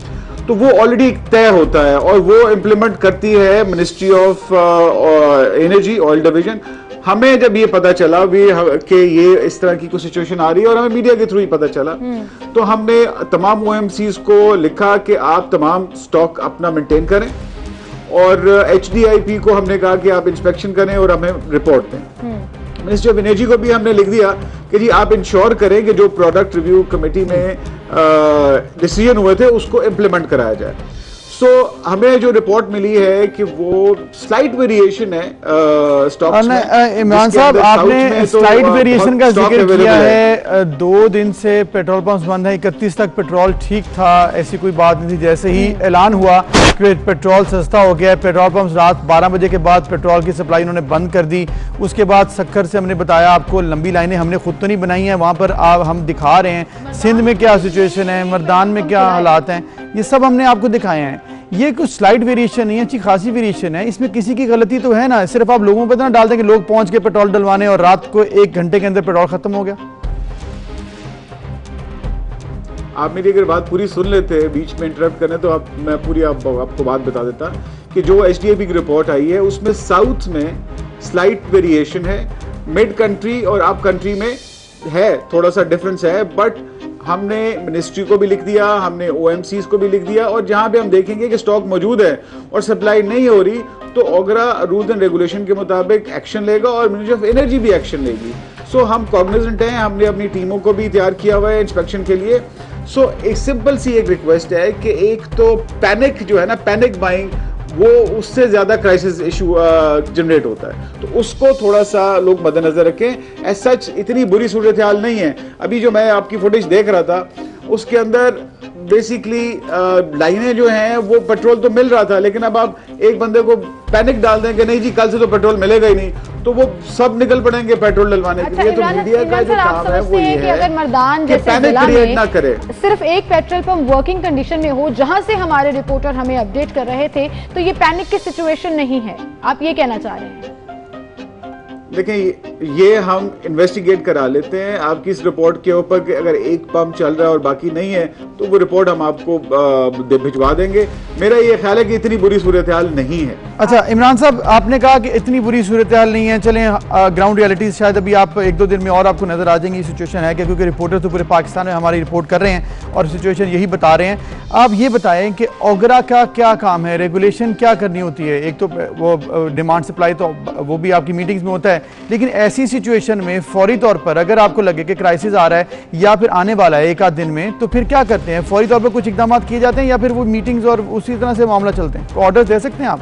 तो वो ऑलरेडी तय होता है और वो इम्प्लीमेंट करती है ministry of energy oil division. हमें जब ये पता चला कि ये इस तरह की कोई सिचुएशन आ रही है और हमें मीडिया के थ्रू ही पता चला, तो हमने तमाम ओएमसीज को लिखा कि आप तमाम स्टॉक अपना मेंटेन करें और एचडीआईपी को हमने कहा कि आप इंस्पेक्शन करें और हमें रिपोर्ट दें। मिनिस्ट्री ऑफ एनर्जी को भी हमने लिख दिया कि जी आप इंश्योर करें कि जो प्रोडक्ट रिव्यू कमेटी में डिसीजन हुए थे उसको इम्प्लीमेंट कराया जाए। सो हमें जो रिपोर्ट मिली है कि वो स्लाइट वेरिएशन है स्टॉक्स में। इमरान साहब, आपने स्लाइट वेरिएशन का जिक्र किया है। 2 दिन से पेट्रोल पंप्स बंद है, 31 तक पेट्रोल ठीक था, ऐसी कोई बात नहीं थी। जैसे ही ऐलान हुआ कि पेट्रोल सस्ता हो गया, पेट्रोल पंप्स रात 12 बजे के बाद पेट्रोल की सप्लाई उन्होंने बंद कर दी। उसके बाद सक्खर से हमने बताया आपको, लंबी लाइनें हमने खुद तो नहीं बनाई हैं, वहाँ पर हम दिखा रहे हैं सिंध में क्या सिचुएशन है, मर्दान में क्या हालात हैं, ये सब हमने आपको दिखाए हैं। ये कुछ स्लाइड वेरिएशन नहीं है, अच्छी खासी वेरिएशन है। इसमें किसी की गलती तो है ना, सिर्फ आप लोगों पर ना डाल दें कि लोग पहुंच के पेट्रोल डलवाने और रात को 1 घंटे के अंदर पेट्रोल खत्म हो गया। आप मेरी अगर बात पूरी सुन लेते, बीच में इंटरप्ट करने, तो मैं पूरी आपको बात बता देता कि जो एचडीआईपी की रिपोर्ट आई है उसमें साउथ में स्लाइट वेरिएशन है, मिड कंट्री और अप कंट्री में है थोड़ा सा डिफरेंस है, बट हमने मिनिस्ट्री को भी लिख दिया, हमने ओएमसीज को भी लिख दिया और जहां पे हम देखेंगे कि स्टॉक मौजूद है और सप्लाई नहीं हो रही तो ओगरा रूल्स एंड रेगुलेशन के मुताबिक एक्शन लेगा और मिनिस्ट्री ऑफ एनर्जी भी एक्शन लेगी। सो हम कॉग्निजेंट हैं, हमने अपनी टीमों को भी तैयार किया हुआ है इंस्पेक्शन के लिए। सो एक सिंपल सी एक रिक्वेस्ट है कि एक तो पैनिक जो है ना, पैनिक बाइंग, वो उससे ज्यादा क्राइसिस इशू जनरेट होता है, तो उसको थोड़ा सा लोग मद्देनजर रखें। एज सच इतनी बुरी सूरत हाल नहीं है। अभी जो मैं आपकी फुटेज देख रहा था उसके अंदर बेसिकली लाइनें जो हैं वो पेट्रोल तो मिल रहा था, लेकिन अब आप एक बंदे को पैनिक डाल दें कि नहीं जी कल से तो पेट्रोल मिलेगा ही नहीं, तो वो सब निकल पड़ेंगे पेट्रोल डलवाने के लिए। तो मीडिया का जो काम है वो ये है अगर मर्दान कि पैनिक क्रिएट ना करे। सिर्फ एक पेट्रोल पंप वर्किंग कंडीशन में हो, जहां से हमारे रिपोर्टर हमें अपडेट कर रहे थे, तो ये पैनिक की सिचुएशन नहीं है, आप ये कहना चाह रहे हैं? देखिए, ये हम इन्वेस्टिगेट करा लेते हैं आपकी इस रिपोर्ट के ऊपर कि अगर एक पंप चल रहा है और बाकी नहीं है तो वो रिपोर्ट हम आपको भिजवा देंगे। मेरा ये ख्याल है कि इतनी बुरी सूरत हाल नहीं है। अच्छा इमरान साहब, आपने कहा कि इतनी बुरी सूरत हाल नहीं है, चलें ग्राउंड रियलिटीज शायद अभी आप 1-2 दिन में और आपको नजर आ जाएंगी सिचुएशन है, क्योंकि रिपोर्टर तो पूरे पाकिस्तान में हमारी रिपोर्ट कर रहे हैं और सिचुएशन यही बता रहे हैं। आप ये बताएं कि ओगरा का क्या काम है, रेगुलेशन क्या करनी होती है? एक तो वो डिमांड सप्लाई तो वो भी आपकी मीटिंग्स में होता है, लेकिन ऐसी सिचुएशन में फौरी तौर पर अगर आपको लगे कि क्राइसिस आ रहा है या फिर आने वाला है 1-8 दिन में, तो फिर क्या करते हैं? फौरी तौर पर कुछ इकदाम किए जाते हैं या फिर वो मीटिंग्स और उसी तरह से मामला चलते हैं? ऑर्डर दे सकते हैं आप?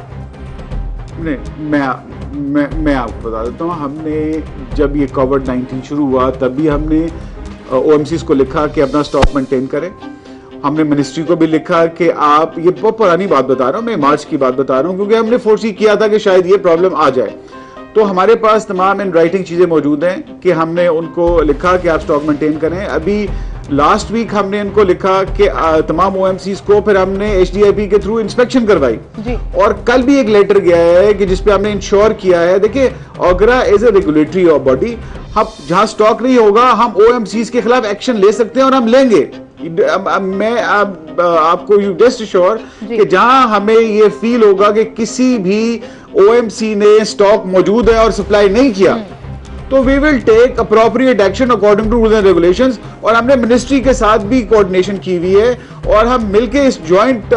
नहीं, मैं आपको बता देता हूँ, हमने जब ये कोविड-19 शुरू हुआ तब भी हमने ओएमसीज को लिखा कि अपना स्टॉक मेंटेन करें। हमने मिनिस्ट्री को भी लिखा कि आप, ये बहुत पुरानी बात बता रहा हूँ मैं, मार्च की बात बता रहा हूँ, क्योंकि हमने फोर्सी किया था कि शायद ये प्रॉब्लम आ जाए। तो हमारे पास तमाम इन राइटिंग चीज़ें मौजूद हैं कि हमने उनको लिखा कि आप स्टॉक मेंटेन करें। अभी लास्ट वीक हमने इनको लिखा कि तमाम ओएमसीज को, फिर हमने एचडीआईपी के थ्रू इंस्पेक्शन करवाई और कल भी एक लेटर गया है कि जिसपे हमने इंश्योर किया है। देखिए, ओगरा इज ए रेगुलेटरी बॉडी, हम जहां स्टॉक नहीं होगा हम ओएमसीज के खिलाफ एक्शन ले सकते हैं और हम लेंगे। मैं आपको यू जस्ट श्योर कि जहां हमें ये फील होगा कि किसी भी ओएमसी ने स्टॉक मौजूद है और सप्लाई नहीं किया, तो we will take appropriate action according to rules and regulations. और हमने मिनिस्ट्री के साथ भी कोऑर्डिनेशन की हुई है और हम मिलके इस जॉइंट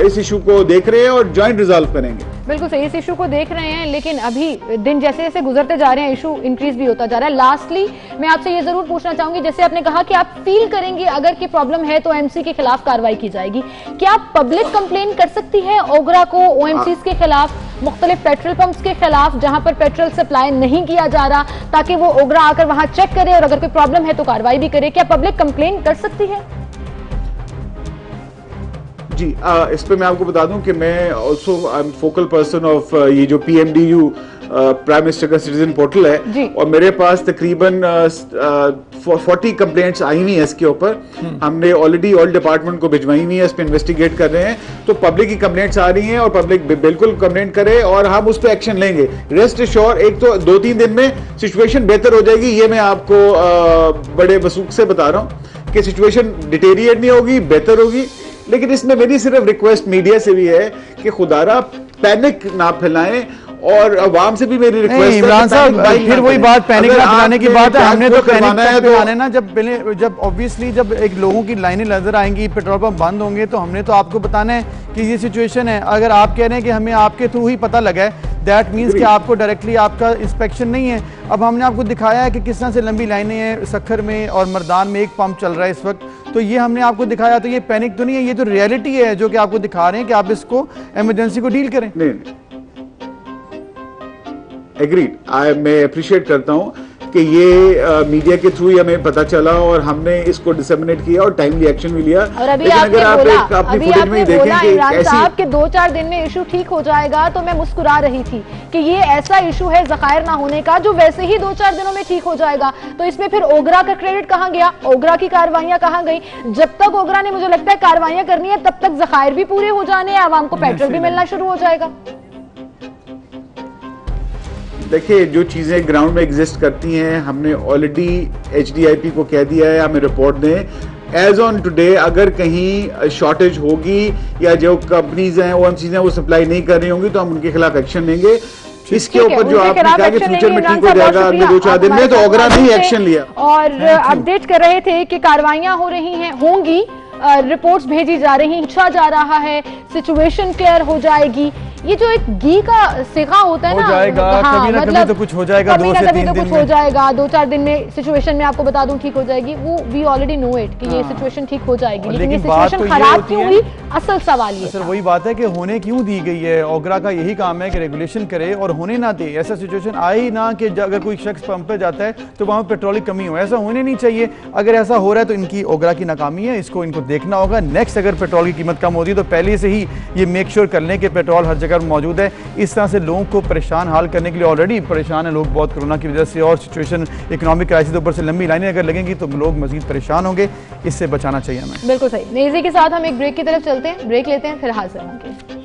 इस इशू को देख रहे हैं और जॉइंट रिजॉल्व करेंगे। बिल्कुल सही, इस इशू को देख रहे हैं, लेकिन अभी दिन जैसे जैसे गुजरते जा रहे हैं इशू इंक्रीज भी होता जा रहा है। लास्टली मैं आपसे ये जरूर पूछना चाहूंगी, जैसे आपने कहा कि आप फील करेंगे अगर की प्रॉब्लम है तो ओएमसी के खिलाफ कार्रवाई की जाएगी, क्या पब्लिक कंप्लेन कर सकती है ओगरा को ओएमसी के खिलाफ, मुख्तलिफ पेट्रोल पंप्स के खिलाफ जहां पर पेट्रोल सप्लाई नहीं किया जा रहा, ताकि वो ओगरा आकर वहां चेक करे और अगर कोई प्रॉब्लम है तो कार्रवाई भी करे? क्या पब्लिक कंप्लेन कर सकती है? जी, इस पे मैं आपको बता दूं कि मैं also I am focal person of ये जो PMDU प्राइम मिनिस्टर का सिटीजन पोर्टल है, और मेरे पास तकरीबन 40 कंप्लेंट्स आई हुई हैं इसके ऊपर। हमने ऑलरेडी ऑल डिपार्टमेंट को भिजवाई हुई है, इस पे इन्वेस्टिगेट कर रहे हैं। तो पब्लिक की कंप्लेंट्स आ रही हैं और पब्लिक बिल्कुल कंप्लेंट करे और हम उस पर एक्शन लेंगे। रेस्ट एश्योर, एक तो 2-3 दिन में सिचुएशन बेहतर हो जाएगी, ये मैं आपको बड़े वसूख से बता रहा हूँ कि सिचुएशन डिटेरिएट नहीं होगी, बेहतर होगी। लेकिन इसमें मेरी सिर्फ रिक्वेस्ट मीडिया से भी है कि खुदारा पैनिक ना फैलाएं, और अवाम से भी मेरी रिक्वेस्ट है। इमरान साहब, फिर वही बात पैनिक ना फैलाने की बात है। हमने तो पैनिक फैलाने ना, जब ऑब्वियसली जब एक लोगों की लाइनें नजर आएंगी, पेट्रोल पंप बंद होंगे, तो हमने तो आपको बताना है कि ये सिचुएशन है। अगर आप कह रहे हैं कि हमें आपके थ्रू ही पता लगा है, दैट मीन्स कि आपको डायरेक्टली आपका इंस्पेक्शन नहीं है। अब हमने आपको दिखाया है कि किस तरह से लंबी लाइनें हैं सखर में और मर्दान में, एक पंप चल रहा है इस वक्त, तो ये हमने आपको दिखाया। तो ये पैनिक तो नहीं है, ये तो रियलिटी है जो कि आपको दिखा रहे हैं कि आप इसको इमरजेंसी को डील करें। नहीं, एग्रीड, मैं अप्रिशिएट करता हूं कि ये मीडिया के थ्रू ही हमें पता चला और हमने इसको डिसेमिनेट किया और टाइमली एक्शन भी लिया। और अभी आपने बोला इमरान साहब के 2-4 दिन में इशू ठीक हो जाएगा, तो मैं मुस्कुरा रही थी कि ये ऐसा इशू है ज़खायर ना होने का जो वैसे ही 2-4 दिनों में ठीक हो जाएगा। तो इसमें फिर ओगरा का क्रेडिट कहाँ गया, ओगरा की कार्रवाइयां कहाँ गई? जब तक ओगरा ने, मुझे लगता है, कार्रवाइयां करनी है, तब तक ज़खायर भी पूरे हो जाने हैं, आवाम को पेट्रोल भी मिलना शुरू हो जाएगा। देखिए, जो चीजें ग्राउंड में एग्जिस्ट करती हैं, हमने ऑलरेडी HDIP को कह दिया है हमें रिपोर्ट दें। एज ऑन टुडे अगर कहीं शॉर्टेज होगी या जो कंपनीज हैं वो चीजें वो सप्लाई नहीं कर रही होंगी, तो हम उनके खिलाफ एक्शन लेंगे। इसके ऊपर जो आपने कहा कि फ्यूचर में ठीक हो जाएगा अगले 2-4 दिन में, तो ओगरा ने ही एक्शन लिया। और अपडेट कर रहे थे कि कार्रवाइयां हो रही हैं, होंगी, रिपोर्ट्स भेजी जा रही, पूछा जा रहा है, सिचुएशन क्लियर हो जाएगी। ये जो एक घी का सिगा होता है ना, हाँ, कभी ना कभी तो कुछ हो जाएगा, 2 से 3 दिन कुछ हो जाएगा, 2-4 दिन में सिचुएशन में आपको बता दूं ठीक हो जाएगी। वो वी ऑलरेडी नो इट कि ये सिचुएशन ठीक हो जाएगी, लेकिन ये सिचुएशन खराब क्यों हुई, असल सवाल ये सर वही बात है कि होने क्यों दी गई है। ओगरा का यही काम है कि रेगुलेशन करे और होने ना दे। ऐसा सिचुएशन आए ही ना कि अगर कोई शख्स पंप पे जाता है तो वहाँ पेट्रोल की कमी हो, ऐसा होने नहीं चाहिए। अगर ऐसा हो रहा है तो इनकी ओगरा की नाकामी है, इसको इनको देखना होगा। नेक्स्ट अगर पेट्रोल की कीमत कम होती है तो पहले से ही ये मेक श्योर कर लें कि पेट्रोल हर जगह मौजूद है। इस तरह से लोगों को परेशान हाल करने के लिए ऑलरेडी परेशान है लोग बहुत कोरोना की वजह से, और सिचुएशन इकोनॉमिक क्राइसिस के ऊपर से लंबी लाइनें अगर लगेंगी तो लोग मजीद परेशान होंगे। इससे बचाना चाहिए हमें। बिल्कुल सही। नेज़ी के साथ हम एक ब्रेक की तरफ चलते हैं, ब्रेक लेते हैं, फिर हाजिर होंगे।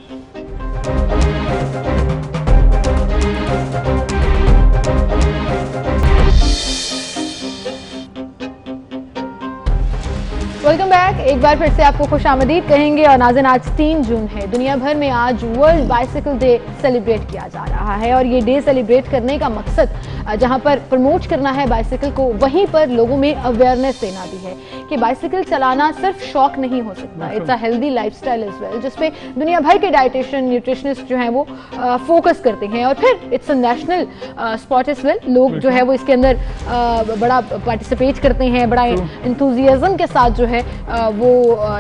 Welcome back. एक बार फिर से आपको खुशामदीद कहेंगे। और नाज़रीन, आज 3 जून है, दुनिया भर में आज वर्ल्ड बाइसिकल डे सेलिब्रेट किया जा रहा है। और ये डे सेलिब्रेट करने का मकसद जहां पर प्रमोट करना है बाइसिकल को, वहीं पर लोगों में अवेयरनेस देना भी है कि बाइसिकल चलाना सिर्फ शौक नहीं हो सकता, it's a healthy lifestyle as well, जिसपे दुनिया भर के डाइटिशियन, न्यूट्रिशनिस्ट जो हैं वो फोकस करते हैं। और फिर it's a national sport as well, लोग जो है वो इसके अंदर बड़ा पार्टिसिपेट करते हैं, बड़ा इंथुजियाज्म के साथ जो है वो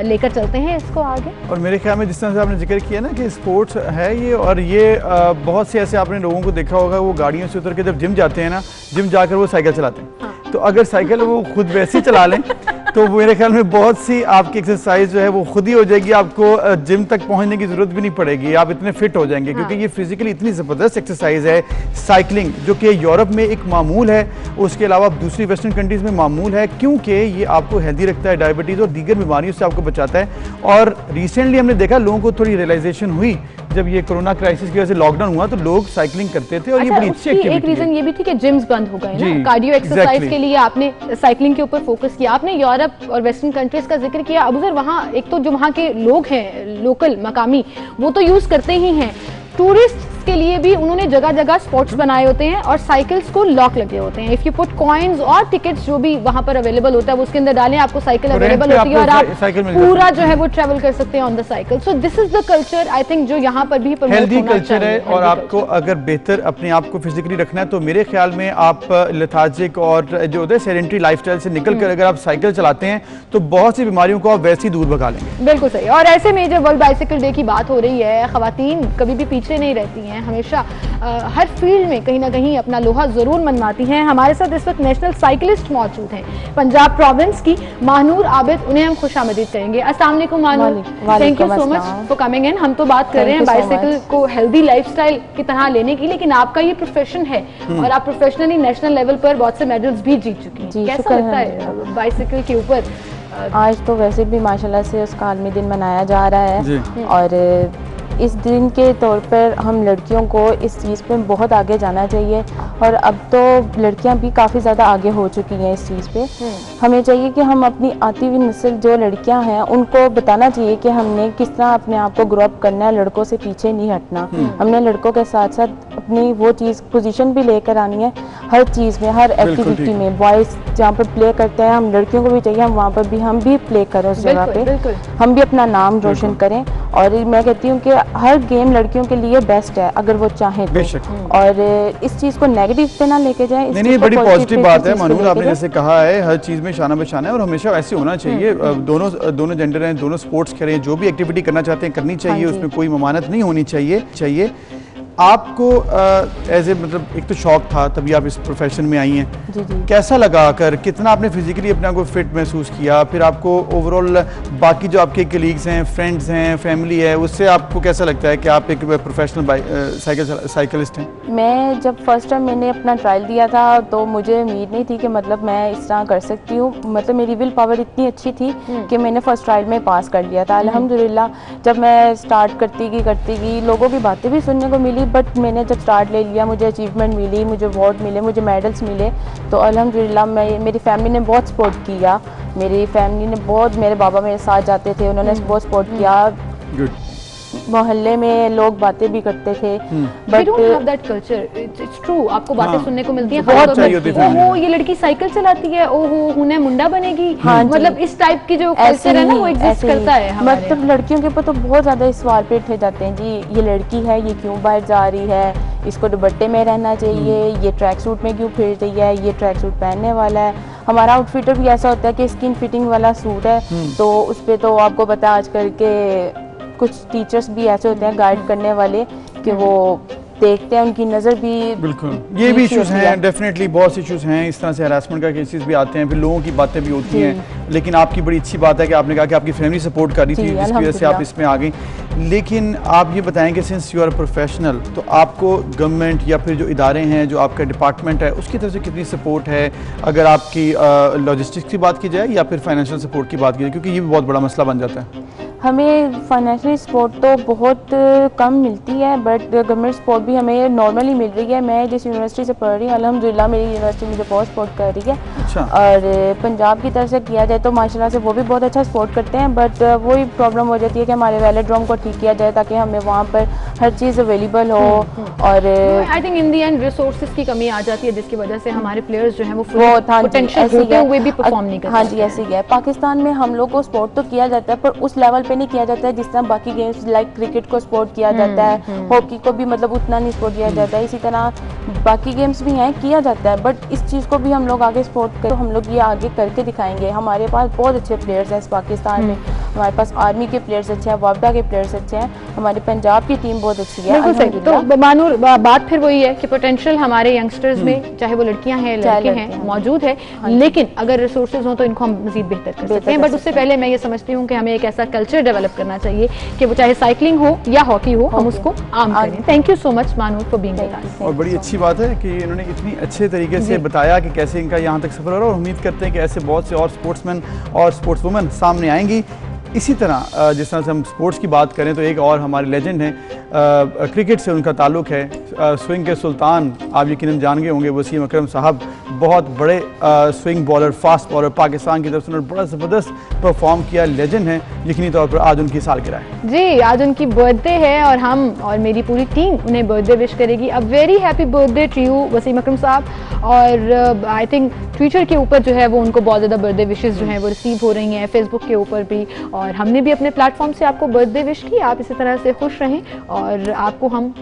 लेकर चलते हैं इसको आगे। और मेरे ख्याल में जिस तरह से आपने जिक्र किया ना कि स्पोर्ट्स है ये, और ये बहुत से ऐसे आपने लोगों को देखा होगा वो गाड़ियों से उतर के जब जिम जाते हैं ना, जिम जाकर वो साइकिल चलाते हैं। तो अगर साइकिल वो खुद वैसे ही चला लें तो मेरे ख्याल में बहुत सी आपकी एक्सरसाइज जो है वो खुद ही हो जाएगी, आपको जिम तक पहुंचने की जरूरत भी नहीं पड़ेगी, आप इतने फिट हो जाएंगे। क्योंकि ये फिजिकली इतनी ज़बरदस्त एक्सरसाइज है साइकिलिंग, जो कि यूरोप में एक मामूल है, उसके अलावा दूसरी वेस्टर्न कंट्रीज़ में मामूल है, क्योंकि ये आपको हेल्दी रखता है, डायबिटीज़ और दीगर बीमारियों से आपको बचाता है। और रिसेंटली हमने देखा लोगों को थोड़ी रियलाइजेशन हुई जब ये कोरोना क्राइसिस की वजह से लॉकडाउन हुआ तो लोग साइकिलिंग करते थे, और ये बड़ी अच्छी एक्टिविटी है। एक रीजन ये भी थी कि जिम्स बंद हो गए ना, कार्डियो एक्सरसाइज के लिए आपने साइकिलिंग के ऊपर फोकस किया। आपने यूरोप और वेस्टर्न कंट्रीज का जिक्र किया। अब उधर वहाँ एक तो जो वहाँ के लोग हैं लोकल मकामी, वो तो यूज करते ही हैं, टूरिस्ट साइकिलिस्ट के लिए भी उन्होंने जगह जगह स्पॉट्स बनाए होते हैं और साइकिल्स को लॉक लगे होते हैं। इफ यू पुट कॉइन्स और टिकट्स जो भी वहां पर अवेलेबल होता है वो उसके अंदर डालें, आपको साइकिल अवेलेबल होती है और आप पूरा जो है वो ट्रेवल कर सकते हैं on the cycle. So this is the culture I think जो यहाँ पर भी हेल्दी कल्चर है। और आपको अगर बेहतर अपने आप को फिजिकली रखना है तो मेरे ख्याल में आप लेथार्जिक और जो होता है सेडेंटरी लाइफस्टाइल से निकल कर अगर आप साइकिल चलाते हैं तो बहुत सी बीमारियों को आप वैसे ही दूर भगा लेंगे। बिल्कुल सही। और ऐसे में जब वर्ल्ड बाइसिकल डे की बात हो रही है, खवातीन कभी भी पीछे नहीं रहती हैं, हमेशा हर फील्ड में कहीं ना कहीं अपना लोहा जरूर मनवाती हैं। हमारे साथ इस वक्त नेशनल साइकिलिस्ट मौजूद हैं पंजाब प्रोविंस की महानूर आबिद, उन्हें हम खुशामदीद करेंगे। अस्सलाम वालेकुम Mahnoor, thank you so much for coming in. हम तो बात कर रहे हैं बाइसिकल को हेल्दी लाइफस्टाइल की तरह लेने की, लेकिन आपका ये प्रोफेशन है और आप प्रोफेशनली नेशनल लेवल पर बहुत से मेडल्स भी जीत चुकी हैं। कैसा लगता है बाइसिकल के ऊपर? आज तो वैसे भी माशाल्लाह से उसका आलमी दिन मनाया जा रहा है और इस दिन के तौर पर हम लड़कियों को इस चीज़ पे बहुत आगे जाना चाहिए और अब तो लड़कियां भी काफ़ी ज़्यादा आगे हो चुकी हैं इस चीज़ पे। हमें चाहिए कि हम अपनी आती हुई नस्ल जो लड़कियां हैं उनको बताना चाहिए कि हमने किस तरह अपने आप को ग्रो अप करना है, लड़कों से पीछे नहीं हटना। हमने लड़कों के साथ साथ अपनी वो चीज़ पोजीशन भी लेकर आनी है हर चीज़ में, हर एक्टिविटी में। बॉयज़ जहाँ पर प्ले करते हैं हम लड़कियों को भी चाहिए हम वहाँ पर भी हम भी प्ले करें उस जगह पे, हम भी अपना नाम रोशन करें। और मैं कहती हूँ कि हर गेम लड़कियों के लिए बेस्ट है अगर वो चाहें तो। और इस चीज़ को नेगेटिव पे ना लेके जाए। नहीं, बड़ी पॉजिटिव बात है मनूर, आपने जैसे कहा है हर चीज़ में शाना बशाना है और हमेशा ऐसे होना चाहिए। दोनों जेंडर हैं, दोनों स्पोर्ट्स करें, जो भी एक्टिविटी करना चाहते हैं करनी चाहिए, उसमें कोई ममानत नहीं होनी चाहिए। आपको एज ए मतलब एक तो शौक था तभी आप इस प्रोफेशन में आई हैं। जी। कैसा लगा आकर, कितना आपने फिजिकली अपने आप को फिट महसूस किया, फिर आपको ओवरऑल बाकी जो आपके कलीग्स हैं, फ्रेंड्स हैं, फैमिली है, उससे आपको कैसा लगता है कि आप एक प्रोफेशनल साइकिलिस्ट हैं? मैं जब फर्स्ट टाइम मैंने अपना ट्रायल दिया था तो मुझे उम्मीद नहीं थी कि मतलब मैं इस तरह कर सकती हूँ। मतलब मेरी विल पावर इतनी अच्छी थी कि मैंने फर्स्ट ट्रायल में पास कर लिया था अल्हम्दुलिल्लाह। जब मैं स्टार्ट करती गई लोगों की बातें भी सुनने को मिली, बट मैंने जब स्टार्ट ले लिया मुझे अचीवमेंट मिली, मुझे अवार्ड मिले, मुझे मेडल्स मिले, तो अल्हम्दुलिल्लाह मेरी फैमिली ने बहुत सपोर्ट किया। मेरी फैमिली ने बहुत, मेरे बाबा मेरे साथ जाते थे, उन्होंने बहुत सपोर्ट किया। मोहल्ले में लोग बातें भी करते थे, but that culture it's true. आपको बातें सुनने को मिलती हैं बहुत चाहिए होती है। ओहो ये लड़की साइकिल चलाती है, ओहो हुने मुंडा बनेगी, मतलब इस टाइप की जो कल्चर है ना वो एग्जिस्ट करता है हमारे। मतलब लड़कियों के ऊपर तो बहुत ज्यादा सवाल पे उठे जाते हैं, जी ये लड़की है ये क्यों बाहर जा रही है, इसको दुपट्टे में रहना चाहिए, ये ट्रैक सूट में क्यों फिर रही है, ये ट्रैक सूट पहनने वाला है। हमारा आउटफिटर भी ऐसा होता है कि स्किन फिटिंग वाला सूट है, तो उस पर तो आपको पता है आजकल के कुछ टीचर्स भी ऐसे होते हैं गाइड करने वाले कि वो देखते हैं, उनकी नज़र भी। बिल्कुल ये भी इश्यूज हैं, डेफिनेटली बहुत से इश्यूज हैं, इस तरह से हरासमेंट का केसेस भी आते हैं, फिर लोगों की बातें भी होती हैं। लेकिन आपकी बड़ी अच्छी बात है कि आपने कहा कि आपकी फैमिली सपोर्ट कर रही थी जिसकी वजह से आप इसमें आ गई। लेकिन आप ये बताएं कि सिंस यू आर प्रोफेशनल तो आपको गवर्नमेंट या फिर जो इदारे हैं, जो आपका डिपार्टमेंट है, उसकी तरफ से कितनी सपोर्ट है? अगर आपकी लॉजिस्टिक्स की बात की जाए या फिर फाइनेंशियल सपोर्ट की बात की जाए, क्योंकि ये भी बहुत बड़ा मसला बन जाता है। हमें फाइनेंशियल सपोर्ट तो बहुत कम मिलती है, बट गवर्नमेंट सपोर्ट भी हमें नॉर्मली मिल रही है। मैं जिस यूनिवर्सिटी से पढ़ रही हूँ अल्हम्दुलिल्लाह मेरी यूनिवर्सिटी मुझे बहुत सपोर्ट कर रही है। अच्छा। और पंजाब की तरफ से किया जाए तो माशाल्लाह से वो भी बहुत अच्छा सपोर्ट करते हैं, बट वही प्रॉब्लम हो जाती है कि हमारे वेलोड्रोम को ठीक किया जाए ताकि हमें वहाँ पर हर चीज़ अवेलेबल हो। और I think in the and resources की कमी आ जाती है जिसकी वजह से हमारे प्लेयर्स जो हैं वो पोटेंशियल होते हुए भी परफॉर्म नहीं करते। हाँ जी ऐसे ही है। पाकिस्तान में हम लोग को सपोर्ट तो किया जाता है पर उस लेवल पे नहीं किया जाता है जिस तरह बाकी गेम्स लाइक क्रिकेट को सपोर्ट किया जाता है, हॉकी को भी मतलब उतना नहीं सपोर्ट किया जाता है। इसी तरह बाकी गेम्स भी हैं किया जाता है, बट इस चीज़ को भी हम लोग आगे सपोर्ट करें तो हम लोग ये आगे करके दिखाएंगे। हमारे पास बहुत अच्छे प्लेयर्स हैं इस पाकिस्तान में, हमारे पास आर्मी के प्लेयर्स अच्छे हैं, वापडा के प्लेयर्स अच्छे हैं, हमारे पंजाब की टीम बहुत अच्छी है। तो मानूर बात फिर वही है कि पोटेंशियल हमारे यंगस्टर्स में चाहे वो लड़कियां हैं लड़के हैं मौजूद है, लेकिन अगर रिसोर्सेज हो तो इनको हम मजीद बेहतर कर सकते हैं। बट उससे पहले मैं ये समझती हूँ कि हमें एक ऐसा कल्चर डेवलप करना चाहिए कि वो चाहे साइकिलिंग हो या हॉकी हो हम उसको आम करें। Thank you so much Manoor for being with us. और बड़ी अच्छी बात है कि इन्होंने इतनी अच्छे तरीके से बताया कि कैसे इनका यहाँ तक सफर हो रहा है, और उम्मीद करते हैं कि ऐसे बहुत से और स्पोर्ट्समैन और स्पोर्ट्सवुमेन सामने आएंगी। इसी तरह जिस तरह से हम स्पोर्ट्स की बात करें तो एक और हमारे लेजेंड हैं, क्रिकेट से उनका ताल्लुक है, स्विंग के सुल्तान आप यकीनन जान गए होंगे, वसीम अकरम साहब बहुत बड़े swing bowler, fast bowler, Pakistan की तरफ से उन्होंने बड़ा ज़बरदस्त परफॉर्म किया, लेजेंड हैं। यकीनी तौर पर आज उनकी सालगिरह है जी, आज उनकी बर्थडे है और हम और मेरी पूरी टीम उन्हें बर्थडे विश करेगी। A very happy birthday to you Wasim Akram sahab. और आई थिंक ट्विटर के ऊपर जो है वो उनको बहुत ज़्यादा बर्थडे विशेज़ जो हैं वो रिसीव हो रही हैं, फेसबुक के ऊपर भी, और हमने भी अपने प्लेटफॉर्म से आपको बर्थडे विश की। आप इसी तरह से खुश रहें और आपको हम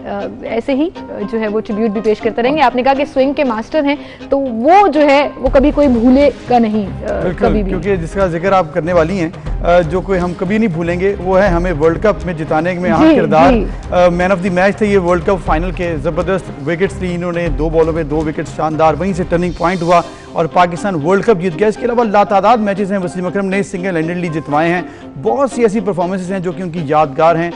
ऐसे ही जो है वो ट्रिब्यूट भी पेश करते रहेंगे। आपने कहा कि स्विंग के मास्टर हैं तो वो जो है वो कभी कोई भूलेगा नहीं कभी भी, क्योंकि जिसका जिक्र आप करने वाली हैं जो कोई हम कभी नहीं भूलेंगे वो है हमें वर्ल्ड कप में जिताने में अहम किरदार। मैन ऑफ द मैच थे ये वर्ल्ड कप फाइनल के, ज़बरदस्त विकेट्स ली इन्होंने, 2 बॉलों में 2 विकेट शानदार, वहीं से टर्निंग पॉइंट हुआ और पाकिस्तान वर्ल्ड कप जीत गया। इसके अलावा लातादाद मैचेस हैं वसीम अकरम ने सिंगल हैंडेडली जितवाए हैं, बहुत सी ऐसी परफॉर्मेंसेस हैं जो कि उनकी यादगार हैं।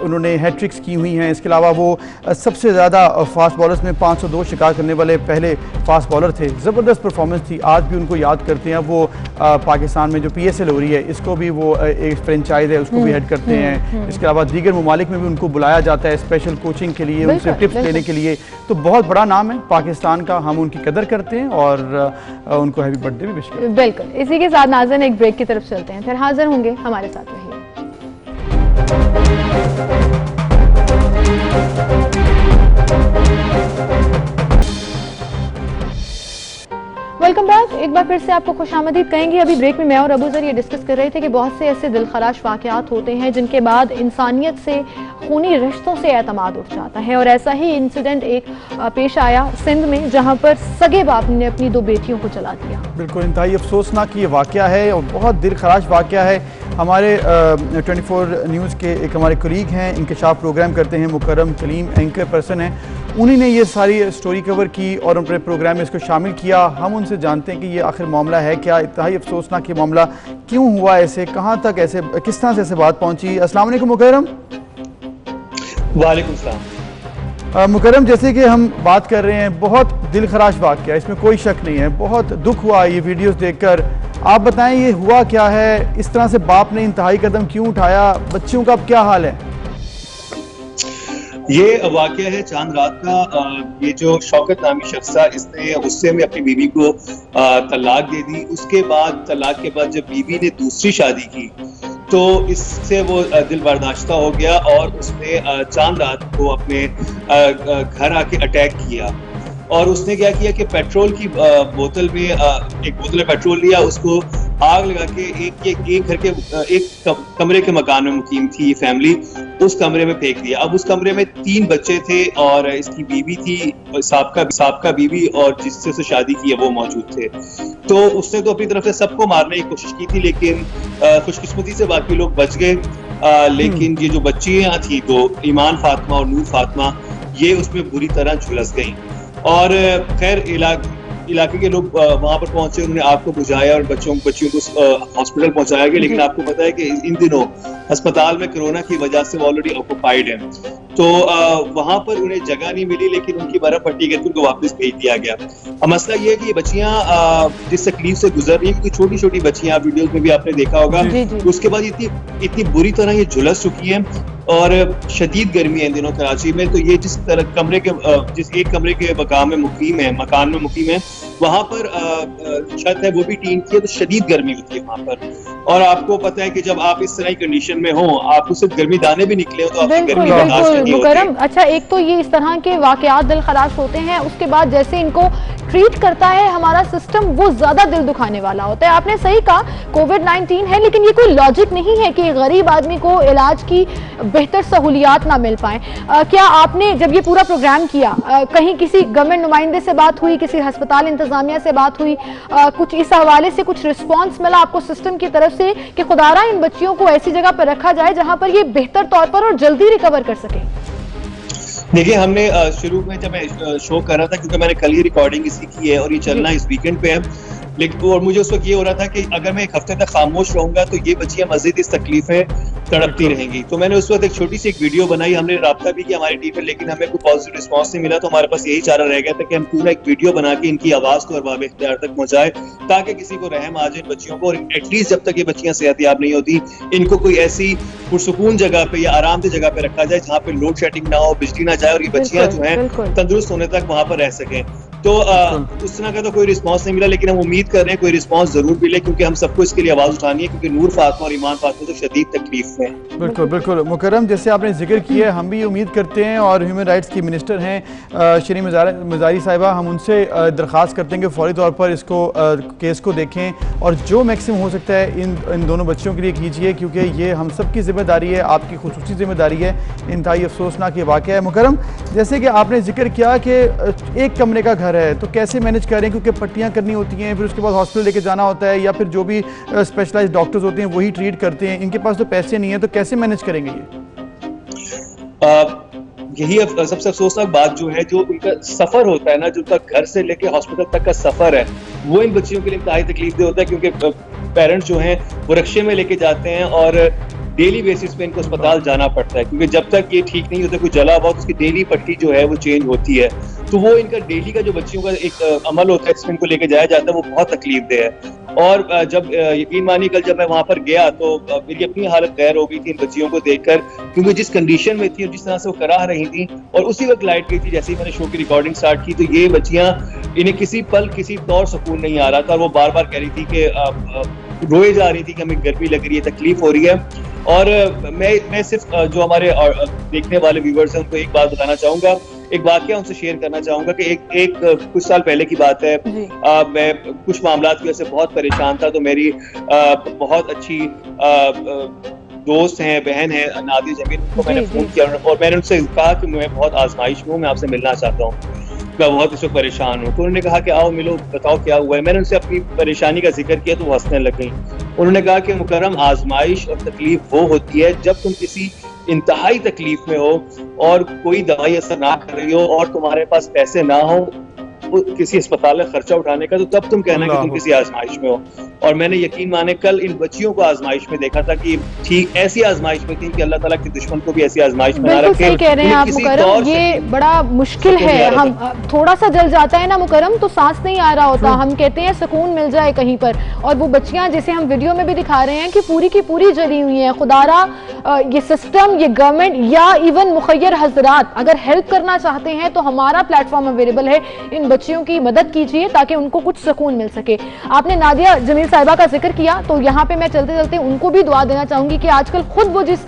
उन्होंने हैट्रिक्स की हुई हैं। इसके अलावा वो सबसे ज़्यादा फास्ट बॉलर्स में 502 शिकार करने वाले पहले फास्ट बॉलर थे। ज़बरदस्त परफॉर्मेंस थी, आज भी उनको याद करते हैं। वो पाकिस्तान में जो PSL हो रही है इसको भी वो एक फ्रेंचाइज है उसको भी हेड करते हैं। इसके अलावा दीगर ममालिक में भी उनको बुलाया जाता है स्पेशल कोचिंग के लिए, उनसे टिप्स लेने के लिए। तो बहुत बड़ा नाम है पाकिस्तान का, हम उनकी कदर करते हैं और उनको हैप्पी बर्थडे भी विश करते हैं। बिल्कुल, इसी के साथ नाज़रीन एक ब्रेक की तरफ चलते हैं, फिर हाजिर होंगे, हमारे साथ रहिए। वेलकम बैक, एक बार फिर से आपको खुशामदीद कहेंगे। अभी ब्रेक में मैं और अबू ज़र ये डिस्कस कर रहे थे कि बहुत से ऐसे दिलखराश वाक़यात होते हैं जिनके बाद इंसानियत से, खूनी रिश्तों से एतमाद उठ जाता है, और ऐसा ही इंसिडेंट एक पेश आया सिंध में जहां पर सगे बाप ने अपनी 2 बेटियों को जला दिया। बिल्कुल इंतहाई अफसोसनाक ये वाक़या है और बहुत दिलखराश वाक़या है। हमारे 24 न्यूज़ के एक हमारे कलीग हैं, इंकशाफ प्रोग्राम करते हैं, मुकर्रम कलीम एंकर पर्सन हैं, उन्हीं ने ये सारी स्टोरी कवर की और अपने प्रोग्राम में इसको शामिल किया। हम उनसे जानते हैं कि ये आखिर मामला है क्या, इंतहाई अफसोसनाक ये मामला क्यों हुआ, ऐसे कहाँ तक ऐसे किस तरह से ऐसे बात पहुँची। अस्सलाम वालेकुम मुकर्रम। वालेकुम सलाम। मुकर्रम, जैसे कि हम बात कर रहे हैं बहुत दिलखराश वाक़या, इसमें कोई शक नहीं है, बहुत दुख हुआ ये वीडियोस देखकर। आप बताएं ये हुआ क्या है, इस तरह से बाप ने इंतहाई कदम क्यों उठाया, बच्चियों का अब क्या हाल है? ये वाक़या है चांद रात का। ये जो शौकत नामी शख्स था इसने गुस्से में अपनी बीवी को तलाक दे दी। उसके बाद तलाक के बाद जब बीवी ने दूसरी शादी की तो इससे वो दिल बर्दाश्ता हो गया और उसने चांद रात को अपने घर आके अटैक किया। और उसने क्या किया कि पेट्रोल की बोतल में एक बोतल में पेट्रोल लिया, उसको आग लगा के एक घर के एक कमरे के मकान में मुकीम थी ये फैमिली, उस कमरे में फेंक दिया। अब उस कमरे में 3 बच्चे थे और इसकी बीवी थी, साबका बीवी, और जिससे उसे शादी की है वो मौजूद थे। तो उसने तो अपनी तरफ से सबको मारने की कोशिश की थी, लेकिन खुशकिस्मती से बाकी लोग बच गए। लेकिन ये जो बच्चियां थी तो ईमान फातिमा और नूर फातिमा, ये उसमें बुरी तरह झुलस गई। और खैर इलाके के लोग वहां पर पहुंचे, उन्होंने आग को बुझाया और बच्चियों को हॉस्पिटल पहुंचाया गया। लेकिन आपको पता है कि इन दिनों अस्पताल में कोरोना की वजह से वो ऑलरेडी ऑक्युपाइड है, तो वहां पर उन्हें जगह नहीं मिली, लेकिन उनकी बर्फ पट्टी करके उनको वापस भेज दिया गया। अब मसला ये है कि ये बच्चियां जिस तकलीफ से गुजर रही है, छोटी छोटी बच्चियां, आप वीडियोस में भी आपने देखा होगा, उसके बाद इतनी बुरी तरह ये झुलस चुकी हैं और शदीद गर्मी है इन दिनों कराची में। तो ये जिस एक कमरे के मकान में मुकीम है, वहां पर छत है वो भी टीन की है, तो शदीद गर्मी होती है वहां पर। और आपको पता है कि जब आप इस तरह की कंडीशन में हो, आपको सिर्फ गर्मी दाने भी निकले हो तो आपकी गर्मी बर्दाश्त नहीं होती। अच्छा, एक तो ये इस तरह के वाकयात दिल खराश होते हैं, उसके बाद जैसे इनको ट्रीट करता है हमारा सिस्टम, वो ज्यादा दिल दुखाने वाला होता है। आपने सही कहा, कोविड-19 है, लेकिन ये कोई लॉजिक नहीं है कि गरीब आदमी को इलाज की बेहतर सहूलियात ना मिल पाए। क्या आपने जब ये पूरा प्रोग्राम किया कहीं किसी गवर्नमेंट नुमाइंदे से बात हुई, किसी अस्पताल इंतजामिया से बात हुई, कुछ इस हवाले से कुछ रिस्पॉन्स मिला आपको सिस्टम की तरफ से कि खुदारा इन बच्चियों को ऐसी जगह पर रखा जाए जहां पर ये बेहतर तौर पर और जल्दी रिकवर कर सके? देखिए, हमने शुरू में जब मैं शो कर रहा था, क्योंकि मैंने कल ही रिकॉर्डिंग इसकी की है और ये चलना इस वीकेंड पे है, लेकिन और मुझे उस वक्त ये हो रहा था कि अगर मैं 1 हफ्ते तक खामोश रहूंगा तो ये बच्चियां मजीद इस तकलीफ में तड़पती रहेंगी। तो मैंने उस वक्त एक छोटी सी एक वीडियो बनाई, हमने राब्ता भी किया हमारी टीम में, लेकिन हमें कोई पॉजिटिव रिस्पांस नहीं मिला। तो हमारे पास यही चारा रह गया था कि हम पूरा एक वीडियो बना के इनकी आवाज को अरबाब इख्तियार तक पहुंचाए, ताकि किसी को रहम आ जाए बच्चियों को, और एटलीस्ट जब तक ये बच्चियां सेहतयाब नहीं होती इनको कोई ऐसी पुरसुकून जगह पे या आरामदेह जगह पे रखा जाए जहाँ पे लोड शेडिंग ना हो, बिजली ना जाए, और ये बच्चियां जो है तंदुरुस्त होने तक वहां पर रह सकें। तो उस तरह का तो कोई रिस्पांस नहीं मिला, लेकिन हम उम्मीद कर रहे हैं कोई रिस्पांस जरूर मिले, क्योंकि हम सबको इसके लिए आवाज उठानी है, क्योंकि नूर फातिमा और ईमान फातिमा तो शदीद तकलीफ में। बिल्कुल बिल्कुल मुकर्रम, जैसे आपने जिक्र किया है, हम भी उम्मीद करते हैं, और ह्यूमन राइट्स की मिनिस्टर हैं श्री मज़ारी साहिबा, हम उनसे दरख्वास्त करते हैं कि फौरी तौर पर इसको केस को देखें और जो मैक्सिमम हो सकता है इन दोनों बच्चों के लिए कीजिए, क्योंकि ये हम सब की जिम्मेदारी है, आपकी खुसूसी जिम्मेदारी है। इंतहाई अफसोसनाक ये वाक़या है। मुकर्रम, जैसे कि आपने जिक्र किया कि एक कमरे का घर है, तो कैसे मैनेज करें, क्योंकि पट्टियाँ करनी होती हैं, फिर उसके बाद हॉस्पिटल लेके जाना होता है, या फिर जो भी स्पेशलाइज्ड डॉक्टर्स होते हैं वही ट्रीट करते हैं, इनके पास तो पैसे नहीं है, तो कैसे मैनेज करेंगे ये? यही सबसे अफसोसनाक बात जो है, जो उनका सफर होता है ना, जो उनका घर से लेके हॉस्पिटल तक का सफर है, वो इन बच्चियों के लिए इंतहाई तकलीफदेह होता है, क्योंकि पेरेंट्स जो हैं वो रिक्शे में लेके जाते हैं और डेली बेसिस पे इनको अस्पताल जाना पड़ता है, क्योंकि जब तक ये ठीक नहीं होता, कोई जला हुआ, उसकी डेली पट्टी जो है वो चेंज होती है। तो वो इनका डेली का जो बच्चियों का एक अमल होता है जिसमें इनको लेके जाया जाता है, वो बहुत तकलीफदेह है। और जब यकीन मानिए कल जब मैं वहां पर गया तो मेरी अपनी हालत गैर हो गई थी इन बच्चियों को देखकर, क्योंकि जिस कंडीशन में थी और जिस तरह से वो कराह रही थी, और उसी वक्त लाइट गई थी जैसे ही मैंने शो की रिकॉर्डिंग स्टार्ट की, तो ये बच्चियां, इन्हें किसी पल किसी तौर सुकून नहीं आ रहा था, और वो बार बार कह रही थी कि रोए जा रही थी कि हमें गर्मी लग रही है, तकलीफ हो रही है। और मैं सिर्फ जो हमारे देखने वाले व्यूअर्स हैं उनको एक बात बताना चाहूंगा, एक वाकया उनसे शेयर करना चाहूंगा कि एक कुछ साल पहले की बात है। मैं कुछ मामलात की वजह से बहुत परेशान था, तो मेरी बहुत अच्छी दोस्त हैं, बहन है नादिया जमीन, उनको मैंने फोन किया और मैंने उनसे कहा कि मैं बहुत आजमाइश में हूँ, मैं आपसे मिलना चाहता हूँ, मैं बहुत इस वक्त परेशान हूँ। तो उन्होंने कहा कि आओ मिलो, बताओ क्या हुआ है। मैंने उनसे अपनी परेशानी का जिक्र किया तो वो हंसने लग गई। उन्होंने कहा कि मुकर्रम, आजमाइश और तकलीफ वो होती है जब तुम किसी इंतहाई तकलीफ में हो और कोई दवाई असर ना कर रही हो और तुम्हारे पास पैसे ना हो किसी अस्पताल में खर्चा उठाने का, तो तब तुम कहना कि तुम किसी आजमाइश में हो। और मैंने यकीन माने कल इन बच्चियों को आजमाइश में देखा था कि ठीक ऐसी आजमाइश में थी कि अल्लाह ताला के दुश्मन को भी ऐसी आजमाइश में ना रखे। सही कह रहे हैं आप मुकर्रम, ये बड़ा मुश्किल है। हम थोड़ा सा जल जाता है ना मुकर्रम तो सांस नहीं आ रहा होता, हम कहते हैं सुकून मिल जाए कहीं पर, और वो बच्चियां जैसे हम वीडियो में भी दिखा रहे हैं कि पूरी की पूरी जली हुई है। खुदारा ये सिस्टम, ये गवर्नमेंट या इवन मुखय्यर हजरात अगर हेल्प करना चाहते हैं तो हमारा प्लेटफॉर्म अवेलेबल है, इन बच्चियों की मदद कीजिए ताकि उनको कुछ सुकून मिल सके। आपने नादिया जमील साहिबा का जिक्र किया, तो यहाँ पे मैं चलते चलते उनको भी दुआ देना चाहूंगी कि आजकल खुद वो जिस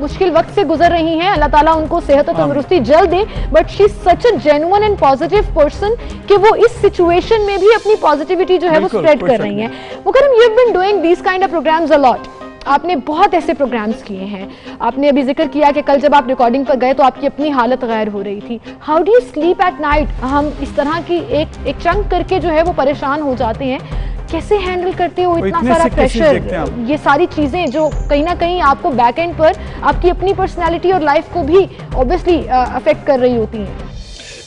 मुश्किल वक्त से गुजर रही हैं, अल्लाह ताला उनको सेहत और तंदुरुस्ती जल्द दे, but she is such a genuine and positive person कि वो इस सिचुएशन में भी अपनी पॉजिटिविटी जो है वो स्प्रेड कर रही हैं। Mukarram, you have been doing these kind of programmes a lot, आपने बहुत ऐसे प्रोग्राम्स किए हैं। आपने अभी जिक्र किया कि कल जब आप रिकॉर्डिंग पर गए तो आपकी अपनी हालत गैर हो रही थी। How do you sleep at night? हम इस तरह की एक चंक करके जो है वो परेशान हो जाते हैं, कैसे हैंडल करते हो इतना सारा प्रेशर, ये सारी चीजें जो कहीं ना कहीं आपको बैक एंड पर आपकी अपनी पर्सनैलिटी और लाइफ को भी ऑब्वियसली अफेक्ट कर रही होती हैं?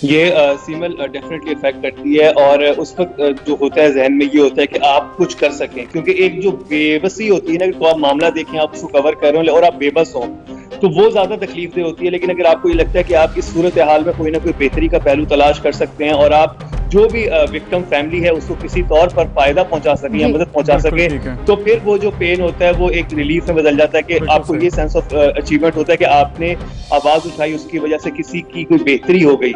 ये सीमल डेफिनेटली इफेक्ट करती है, और उस वक्त जो होता है जहन में ये होता है कि आप कुछ कर सकें, क्योंकि एक जो बेबसी होती है ना, तो आप मामला देखें, आप उसको कवर कर रहे हो और आप बेबस हो, तो वो ज्यादा तकलीफदेह होती है। लेकिन अगर आपको ये लगता है कि आप इस सूरत हाल में कोई ना कोई बेहतरी का पहलू तलाश कर सकते हैं और आप जो भी विक्टिम फैमिली है उसको किसी तौर पर फायदा पहुंचा सके या मदद पहुंचा सके, तो फिर वो जो पेन होता है वो एक रिलीफ में बदल जाता है कि आपको ये सेंस ऑफ अचीवमेंट होता है कि आपने आवाज उठाई, उसकी वजह से किसी की कोई बेहतरी हो गई।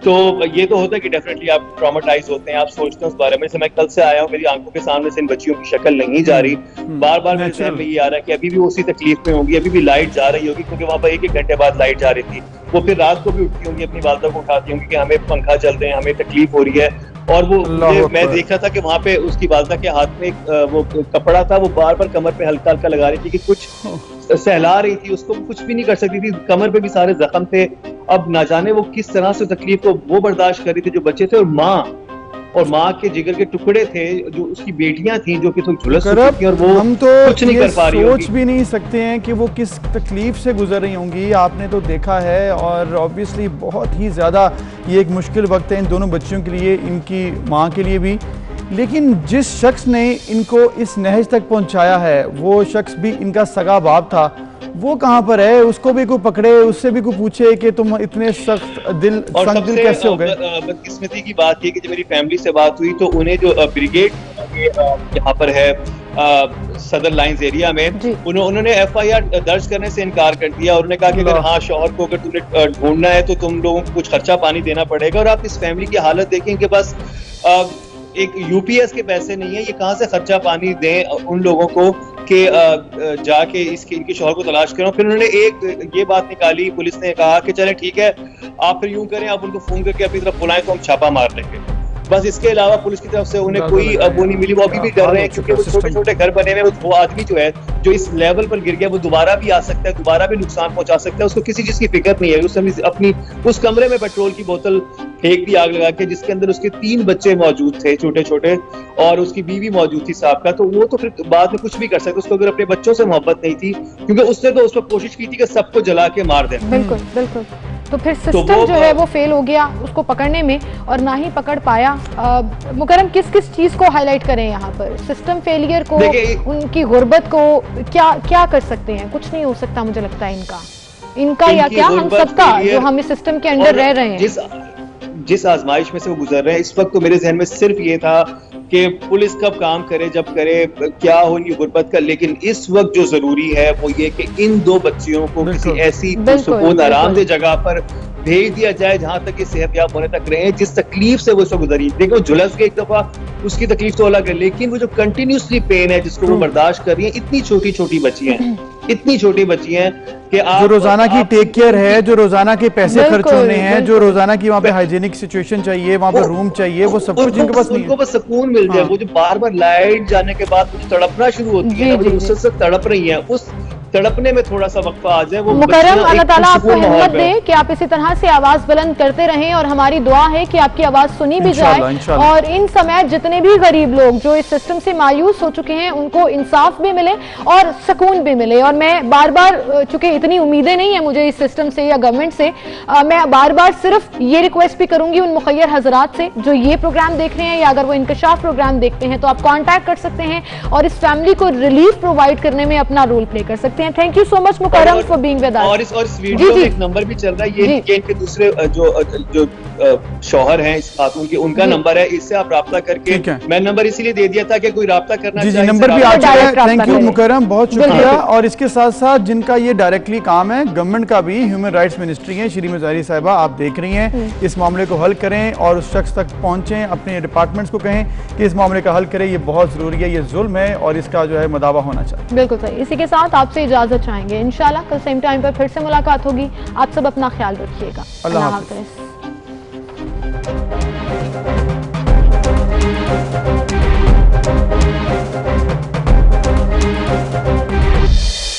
तो ये तो होता है कि डेफिनेटली आप ट्रॉमेटाइज होते हैं, आप सोचते हैं उस बारे में। जैसे मैं कल से आया हूँ, मेरी आंखों के सामने से इन बच्चियों की शक्ल नहीं जा रही, बार बार मेरे जहन में ये आ रहा है कि अभी भी उसी तकलीफ में होंगी, अभी भी लाइट जा रही होगी, क्योंकि वहाँ पर 1-1 घंटे बाद लाइट जा रही थी। वो फिर रात को भी उठती होंगी, अपनी वालदा को उठाती होंगी कि हमें पंखा चल रहे हैं, हमें तकलीफ हो रही है। और वो मैं देख रहा था कि वहाँ पे उसकी वालदा के हाथ में वो कपड़ा था, वो बार बार कमर पे हल्का हल्का लगा रही थी कि कुछ सहला रही थी, उसको कुछ भी नहीं कर सकती थी, कमर पे भी सारे जख्म थे। अब ना जाने वो किस तरह से तकलीफ को वो बर्दाश्त कर रही थी जो बच्चे थे, और माँ के जिगर के टुकड़े थे जो उसकी बेटियां थी जो कि झुलस चुकी थी, और वो हम तो कुछ नहीं कर पा रही होगी। सोच भी नहीं सकते हैं कि वो किस तकलीफ से गुजर रही होंगी। आपने तो देखा है, और ऑब्वियसली बहुत ही ज़्यादा ये एक मुश्किल वक्त है इन दोनों बच्चियों के लिए, इनकी माँ के लिए भी, लेकिन जिस शख्स ने इनको इस नहज तक पहुंचाया है वो शख्स भी इनका सगा बाप था, वो कहाँ पर है? उसको भी कोई पकड़े, उससे भी कोई पूछे कि तुम इतने सख्त दिल कैसे हो गए? बदकिस्मती की बात ये कि जब मेरी फैमिली से बात हुई तो उन्हें जो ब्रिगेड यहाँ पर है सदर लाइंस एरिया में, उन्होंने FIR दर्ज करने से इनकार कर दिया और उन्होंने कहा कि अगर हाँ शौहर को अगर तुमने ढूंढना है तो तुम लोगों को कुछ खर्चा पानी देना पड़ेगा। और आप इस फैमिली की हालत देखें कि बस एक UPS के पैसे नहीं है, ये कहाँ से खर्चा पानी दें उन लोगों को कि जाके इनके शौहर को तलाश करो। फिर उन्होंने एक ये बात निकाली, पुलिस ने कहा कि चले ठीक है आप फिर यूं करें, आप उनको फोन करके अपनी तरफ बुलाएं तो हम छापा मार लेंगे। बस इसके अलावा पुलिस की तरफ से उन्हें कोई वो नहीं मिली। वो अभी भी डर रहे हैं क्योंकि वो छोटे छोटे घर बने हुए, वो आदमी जो है जो इस लेवल पर गिर गया वो दोबारा भी आ सकता है, दोबारा भी नुकसान पहुंचा सकता है। उसको किसी चीज की फिक्र नहीं है। उसने अपनी उस कमरे में पेट्रोल की बोतल फेंक दी आग लगा के, जिसके अंदर उसके 3 बच्चे मौजूद थे छोटे छोटे और उसकी बीवी मौजूद थी साहब का। तो वो तो फिर बाद में कुछ भी कर सकते। उसको अगर अपने बच्चों से मोहब्बत नहीं थी, क्योंकि उसने तो उस पर कोशिश की थी कि सबको जला के मार दे। बिल्कुल बिल्कुल। तो फिर सिस्टम जो है वो फेल हो गया उसको पकड़ने में और ना ही पकड़ पाया। मुकरम किस किस चीज को हाईलाइट करें यहाँ पर? सिस्टम फेलियर को, उनकी गुर्बत को, क्या कर सकते हैं? कुछ नहीं हो सकता मुझे लगता है इनका या क्या हम सबका जो हम इस सिस्टम के अंडर रह रहे हैं। जिस आजमाइश में से वो गुजर रहे हैं इस वक्त तो मेरे जहन में सिर्फ ये था कि पुलिस कब काम करे, जब करे, क्या हो इनकी गुर्बत का। लेकिन इस वक्त जो जरूरी है वो ये कि इन 2 बच्चियों को किसी ऐसी सुकून आरामदेह जगह पर भेज दिया जाए जहां तक ये सेहतयाब होने तक रहे। जिस तकलीफ से वो इसको गुजरी, देखो झुलस के एक दफा उसकी तकलीफ तो अलग है, लेकिन वो जो कंटिन्यूसली पेन है जिसको वो बर्दाश्त कर रही है, इतनी छोटी छोटी बच्ची हैं, इतनी छोटी बच्ची हैं कि जो रोजाना की टेक केयर है, जो रोजाना के पैसे खर्च होने हैं, जो रोजाना की वहाँ पे हाइजीनिक सिचुएशन चाहिए, वहाँ पे रूम चाहिए, वो सब कुछ इनके पास नहीं है। उनको बस सुकून मिल जाए। वो जो बार बार लाइट जाने के बाद कुछ तड़पना शुरू होती है, वो उससे तड़प रही है, उस तड़पने में थोड़ा सा वक्फा आ जाए। वो मुकर्रम अल्लाह ताला आपको हिम्मत दे कि आप इसी तरह से आवाज बुलंद करते रहें और हमारी दुआ है कि आपकी आवाज सुनी भी जाए और इन समय जितने भी गरीब लोग जो इस सिस्टम से मायूस हो चुके हैं उनको इंसाफ भी मिले और सुकून भी मिले। और मैं बार बार, चूंकि इतनी उम्मीदें नहीं है मुझे इस सिस्टम से या गवर्नमेंट से, मैं बार बार सिर्फ ये रिक्वेस्ट भी करूंगी उन मुखय्यर हजरात से जो ये प्रोग्राम देख रहे हैं या अगर वो इंकशाफ प्रोग्राम देखते हैं तो आप कॉन्टैक्ट कर सकते हैं और इस फैमिली को रिलीफ प्रोवाइड करने में अपना रोल प्ले कर सकते हैं। Thank you so much Mukarram for being with us. और इस वीडियो में एक नंबर भी चल रहा है, ये इनके दूसरे जो शौहर हैं इस खातून के, उनका नंबर है, इससे आप राब्ता करके, मैं नंबर इसीलिए दे दिया था कि कोई राब्ता करना चाहे। नंबर भी आ चुका है। थैंक यू मुकर्रम, बहुत शुक्रिया। और इसके साथ साथ जिनका ये डायरेक्टली काम है, गवर्नमेंट का भी, ह्यूमन राइट्स मिनिस्ट्री है, श्री मुजाहिरी साहिबा आप देख रही हैं, इस मामले को हल करें और उस शख्स तक पहुंचें, अपने डिपार्टमेंट्स को कहें कि इस मामले का हल करें, ये बहुत जरूरी है, ये जुल्म है और इसका जो है मदावा होना चाहिए। बिल्कुल सही। इसी के साथ आपसे इजाजत चाहेंगे, इंशाल्लाह कल सेम टाइम पर फिर से मुलाकात होगी। आप सब अपना ख्याल रखिएगा। अल्लाह हाफ़िज़।